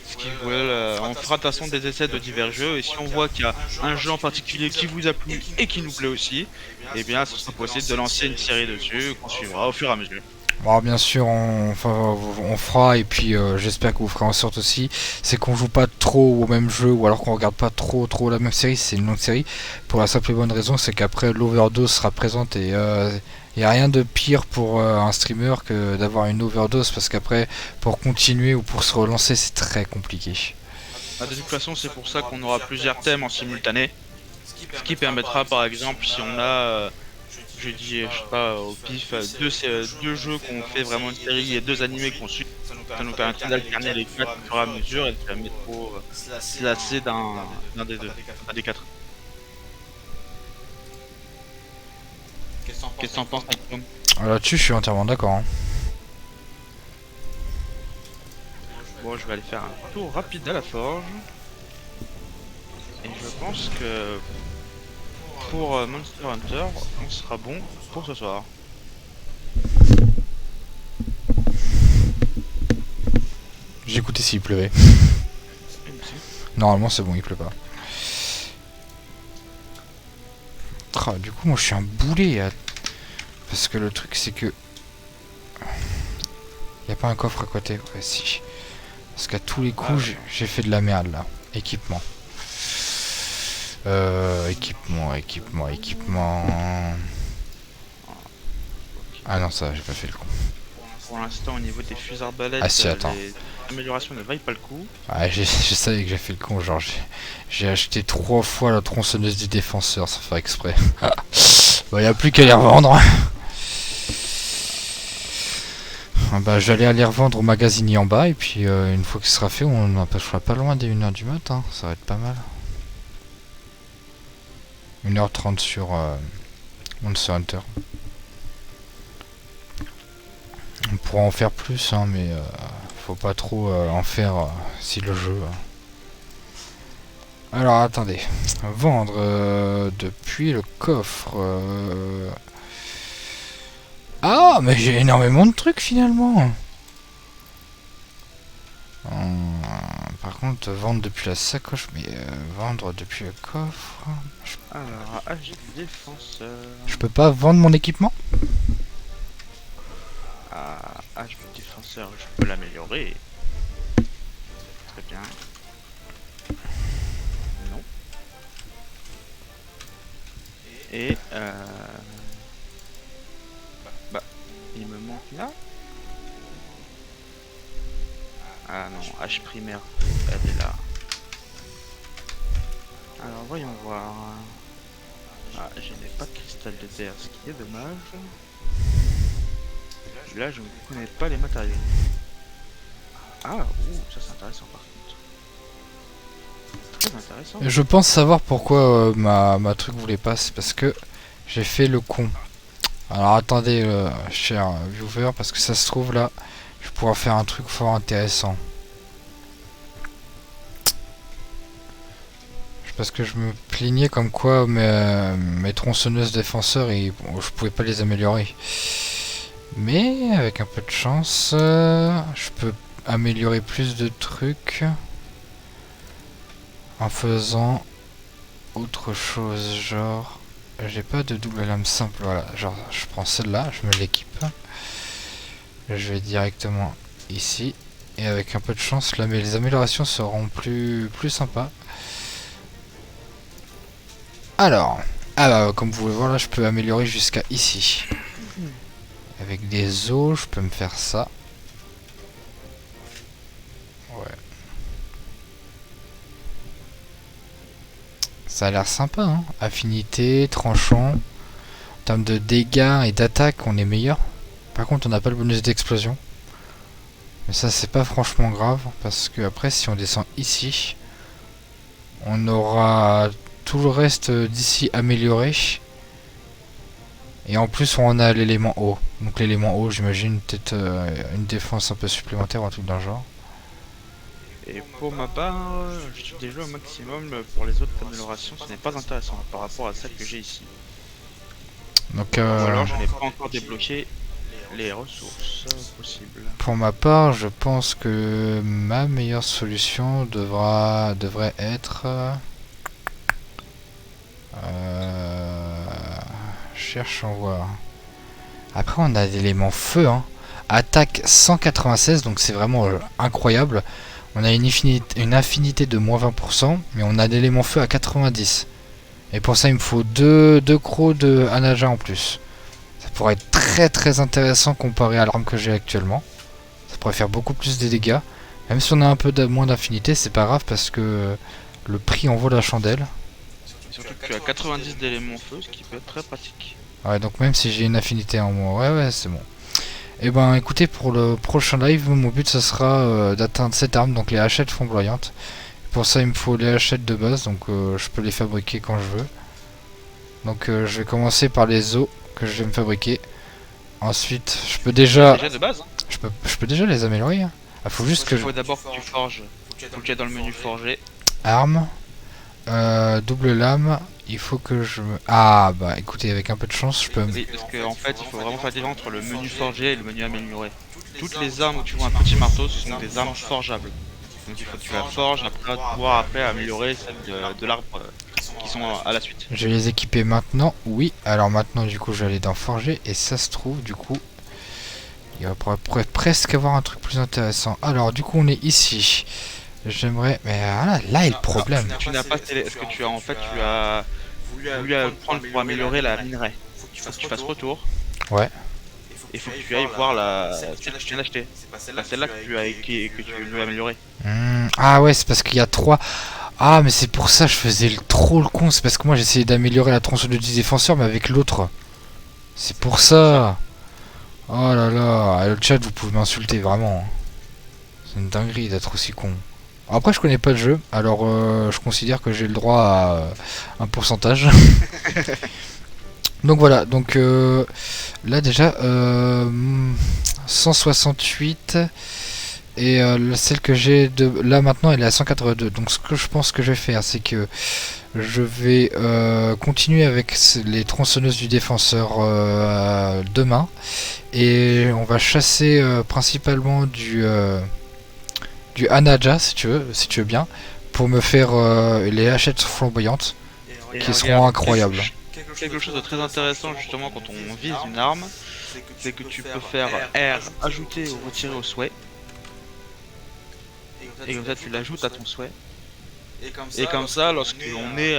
ce qu'ils veulent. On fera de toute façon des essais de divers jeux et si on voit qu'il y a un jeu en particulier qui vous a plu et qui nous plaît aussi, eh bien ce sera possible de lancer une série dessus qu'on suivra au fur et à mesure.
Bon, bien sûr, on fera, et puis j'espère que vous ferez en sorte aussi, c'est qu'on joue pas trop au même jeu, ou alors qu'on regarde pas trop la même série, c'est une longue série, pour la simple et bonne raison, c'est qu'après l'overdose sera présente, et il n'y a rien de pire pour un streamer que d'avoir une overdose, parce qu'après, pour continuer ou pour se relancer, c'est très compliqué.
De toute façon, c'est pour ça qu'on aura plusieurs thèmes en simultané, ce qui permettra par exemple si on a... je dis, je sais pas, au pif, 2 jeux qu'on fait vraiment une série et 2 animés qu'on suit, ça nous permettra d'alterner les 4 au fur et à mesure et de jamais trop se lasser d'un des 2, un des 4. Qu'est-ce que t'en penses, Nick?
Là-dessus, je suis entièrement d'accord. Hein.
Bon, je vais aller faire un tour rapide à la forge. Et je pense que pour Monster Hunter, on sera bon pour ce soir.
J'ai écouté s'il pleuvait. Normalement, c'est bon, il pleut pas. Du coup, moi, je suis un boulet. Parce que le truc, c'est que... Y a pas un coffre à côté? Ouais, si. Parce qu'à tous les coups, j'ai fait de la merde, là. Équipement. Équipement. Ah non, ça, j'ai pas fait le con.
Pour l'instant, au niveau des fusils arbalètes,
Ah si, attends.
les améliorations ne valent pas le coup.
Ah, je savais que j'ai fait le con, genre j'ai acheté 3 fois la tronçonneuse du défenseur sans faire exprès. Bah, y a plus qu'à les revendre. Bah, j'allais aller revendre au magazine en bas, et puis une fois que ce sera fait, on n'empêchera pas loin des 1h du matin, ça va être pas mal. 1h30 sur Monster Hunter. On pourra en faire plus, hein, mais faut pas trop en faire si le jeu... Alors attendez, vendre depuis le coffre... Ah, mais j'ai énormément de trucs finalement. Par contre, vendre depuis la sacoche, mais vendre depuis le coffre...
Alors, âge du défenseur...
Je peux pas vendre mon équipement?
Âge du défenseur, je peux l'améliorer. Très bien. Non. Et hache primaire, elle est là. Alors voyons voir. Ah, je n'ai pas de cristal de terre, ce qui est dommage. Là, je ne connais pas les matériaux. Ah, ouh, ça c'est intéressant par contre. Très intéressant.
Je pense savoir pourquoi ma truc voulait pas, c'est parce que j'ai fait le con. Alors attendez, cher viewer, parce que ça se trouve là, je pourrais faire un truc fort intéressant. Parce que je me plaignais comme quoi mes tronçonneuses défenseurs, je pouvais pas les améliorer. Mais avec un peu de chance, je peux améliorer plus de trucs en faisant autre chose, genre j'ai pas de double lame simple, voilà, genre je prends celle-là, je me l'équipe, je vais directement ici et avec un peu de chance là, mais les améliorations seront plus sympas. Alors, comme vous pouvez voir là, je peux améliorer jusqu'à ici. Avec des os, je peux me faire ça. Ouais. Ça a l'air sympa, hein. Affinité, tranchant. En termes de dégâts et d'attaque, on est meilleur. Par contre, on n'a pas le bonus d'explosion. Mais ça, c'est pas franchement grave. Parce que après, si on descend ici, on aura tout le reste d'ici amélioré. Et en plus, on a l'élément eau. Donc l'élément eau, j'imagine peut-être une défense un peu supplémentaire ou un truc dans le genre.
Et pour ma part, je suis déjà au maximum pour les autres améliorations, ce n'est pas intéressant par rapport à celle que j'ai ici.
Donc,
Ou alors je n'ai pas encore débloqué les ressources possibles.
Pour ma part, je pense que ma meilleure solution devrait être... cherchons voir. Après, on a l'élément feu, hein. Attaque 196, donc c'est vraiment incroyable. On a une affinité de moins 20%, mais on a l'élément feu à 90. Et pour ça, il me faut deux crocs de Hanaja en plus. Ça pourrait être très très intéressant comparé à l'arme que j'ai actuellement. Ça pourrait faire beaucoup plus de dégâts. Même si on a un peu moins d'affinité, c'est pas grave parce que le prix en vaut la chandelle.
Surtout que tu as 90 d'éléments feu, ce qui peut être très pratique.
Ouais, donc même si j'ai une affinité en moins, ouais, c'est bon. Et ben écoutez, pour le prochain live, mon but ce sera d'atteindre cette arme, donc les hachettes flamboyantes. Pour ça, il me faut les hachettes de base, donc je peux les fabriquer quand je veux. Donc je vais commencer par les os que je vais me fabriquer. Ensuite, je peux déjà...
Déjà de base, hein.
Je peux déjà les améliorer. Hein. Ah, faut juste que
il faut d'abord que tu forges. Faut que tu ailles dans le menu forger.
Arme, double lame, il faut que je me... Ah bah écoutez, avec un peu de chance, je peux...
Oui, parce qu'en fait, il faut vraiment faire la différence entre le menu forgé et le menu amélioré. Toutes les armes où tu vois un petit marteau, ce sont des armes forgeables. Donc il faut que tu la forges après pouvoir améliorer celles de l'arbre qui sont à la suite.
Je vais les équiper maintenant, oui. Alors maintenant, du coup, je vais aller dans forger et ça se trouve, du coup, il va pourrait presque avoir un truc plus intéressant. Alors, du coup, on est ici. J'aimerais... Mais là est le problème.
Tu n'as pas... Est-ce que tu as... En fait, tu as voulu prendre pour améliorer la minerai. Il faut que tu fasses retour.
Ouais.
Il faut que tu ailles voir celle que tu viens d'acheter. Celle-là que tu veux améliorer.
Ah ouais, c'est parce qu'il y a 3... Ah, mais c'est pour ça que je faisais trop le con. C'est parce que moi, j'essayais d'améliorer la tronçonneuse du défenseur, mais avec l'autre. C'est pour ça. Oh là là. Le chat, vous pouvez m'insulter, vraiment. C'est une dinguerie d'être aussi con. Après, je connais pas le jeu, alors je considère que j'ai le droit à un pourcentage. Donc voilà, donc là déjà 168 et celle que j'ai là maintenant elle est à 182. Donc ce que je pense que je vais faire, c'est que je vais continuer avec les tronçonneuses du défenseur demain et on va chasser principalement du Hanaja si tu veux bien, pour me faire les hachettes flamboyantes qui seront incroyables.
Quelque chose de très intéressant justement quand on vise une arme, c'est que tu peux faire R ajouter ou retirer au souhait. Et comme ça tu l'ajoutes à ton souhait. Et comme ça lorsqu'on est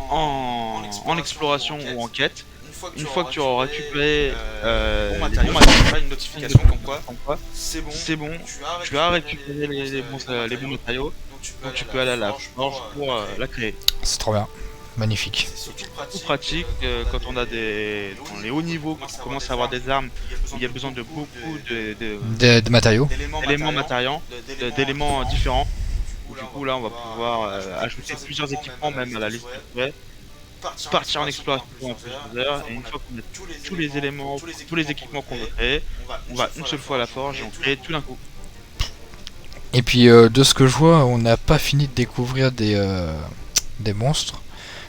en exploration ou en quête, Une fois que tu auras récupéré
bon
les
matériaux,
bons matériaux,
tu auras une notification comme quoi
c'est bon,
tu as
récupéré les bons matériaux, donc tu peux aller à la forge pour la créer.
C'est trop bien. Magnifique.
C'est
Tout
surtout
pratique quand on a dans les hauts niveaux, quand on commence à avoir des armes, il y a besoin de beaucoup
De matériaux.
d'éléments matériels, d'éléments différents. Du coup là on va pouvoir ajouter plusieurs équipements même à la liste de souhaits, partir en exploration en plusieurs heures, et une fois qu'on a tous les éléments, tous les équipements qu'on veut créer, on va une seule fois à la forge et on crée tout d'un coup.
Et puis de ce que je vois, on n'a pas fini de découvrir des monstres.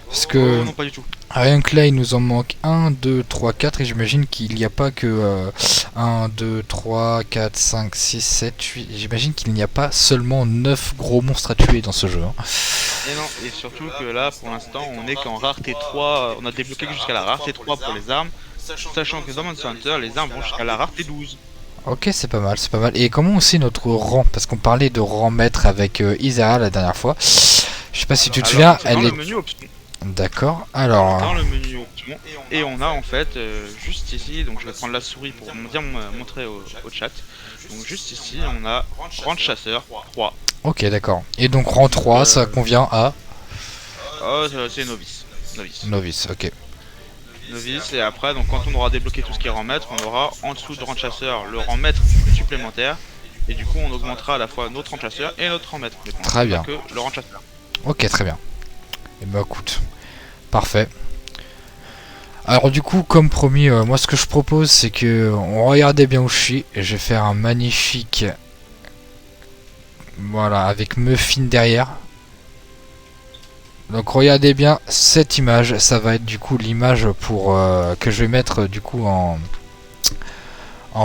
Parce que
Oh, non pas du tout.
rien que là, il nous en manque 1, 2, 3, 4. Et j'imagine qu'il n'y a pas que 1, 2, 3, 4, 5, 6, 7, 8. J'imagine qu'il n'y a pas seulement 9 gros monstres à tuer dans ce jeu. Hein.
Et non, et surtout que là pour l'instant on est qu'en rareté 3, on a débloqué jusqu'à la rareté 3 pour les armes, sachant que dans Monster Hunter les armes vont jusqu'à la rareté 12.
Ok, c'est pas mal, c'est pas mal. Et comment aussi notre rang? Parce qu'on parlait de rang maître avec Isera la dernière fois. Je sais pas si tu te souviens,
C'est dans
elle
le
est...
menu option.
D'accord, alors...
Dans le menu option, et on a en fait juste ici, donc je vais prendre la souris pour bien montrer au chat. Donc juste ici on a rang de chasseur 3.
Ok, d'accord. Et donc rang 3, ça convient à...
Oh, c'est novice.
Novice, ok.
Novice, et après donc quand on aura débloqué tout ce qui est rang maître, on aura en dessous de rang de chasseur le rang maître supplémentaire. Et du coup on augmentera à la fois notre rang de chasseur et notre rang maître.
Très bien.
Que le rang de chasseur.
Ok, très bien. Et bah écoute, parfait. Alors du coup, comme promis, moi ce que je propose, c'est que on regardait bien où je suis. Et je vais faire un magnifique... Voilà, avec Muffin derrière. Donc regardez bien cette image, ça va être du coup l'image pour que je vais mettre du coup en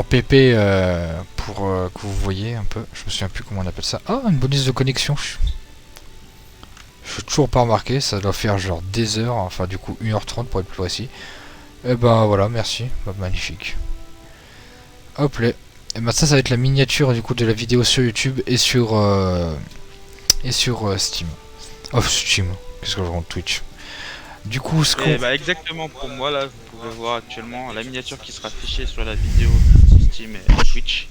PP pour que vous voyez un peu. Je me souviens plus comment on appelle ça. Ah, une bonus de connexion. Je suis toujours pas remarqué, ça doit faire genre des heures, enfin du coup 1h30 pour être plus précis. Et ben voilà, merci, bah, magnifique. Hop là. Et ben ça va être la miniature du coup de la vidéo sur YouTube et sur Steam. Oh Steam, qu'est-ce que je rentre Twitch. Du coup ce qu'on...
Bah exactement pour moi là, vous pouvez voir actuellement la miniature qui sera affichée sur la vidéo Steam et Twitch.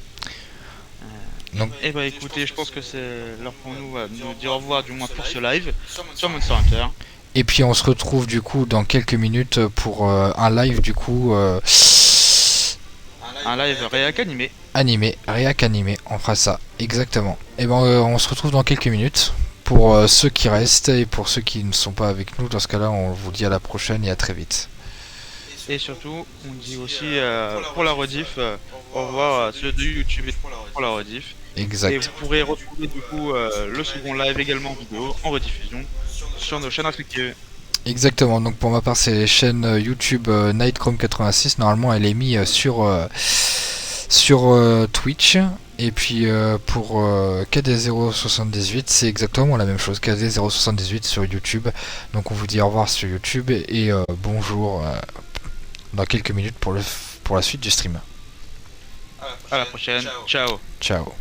Donc...
Et bah écoutez, je pense que c'est l'heure pour nous de nous dire au revoir du moins pour ce live sur Monster Hunter.
Et puis on se retrouve du coup dans quelques minutes pour un live du coup...
Un live réac animé.
Réac animé, on fera ça, exactement. Et ben on se retrouve dans quelques minutes. Pour ceux qui restent et pour ceux qui ne sont pas avec nous, dans ce cas-là, on vous dit à la prochaine et à très vite.
Et surtout, on dit aussi pour la rediff, au revoir à ceux de YouTube et pour la rediff.
Exact.
Et vous pourrez retrouver du coup le second live également en vidéo, en rediffusion, sur nos chaînes respectives.
Exactement, donc pour ma part c'est chaîne YouTube Nightchrome86, normalement elle est mise sur Twitch. Et puis pour KD078 c'est exactement la même chose, KD078 sur YouTube. Donc on vous dit au revoir sur YouTube et bonjour dans quelques minutes pour la suite du stream.
À la prochaine, ciao.
Ciao.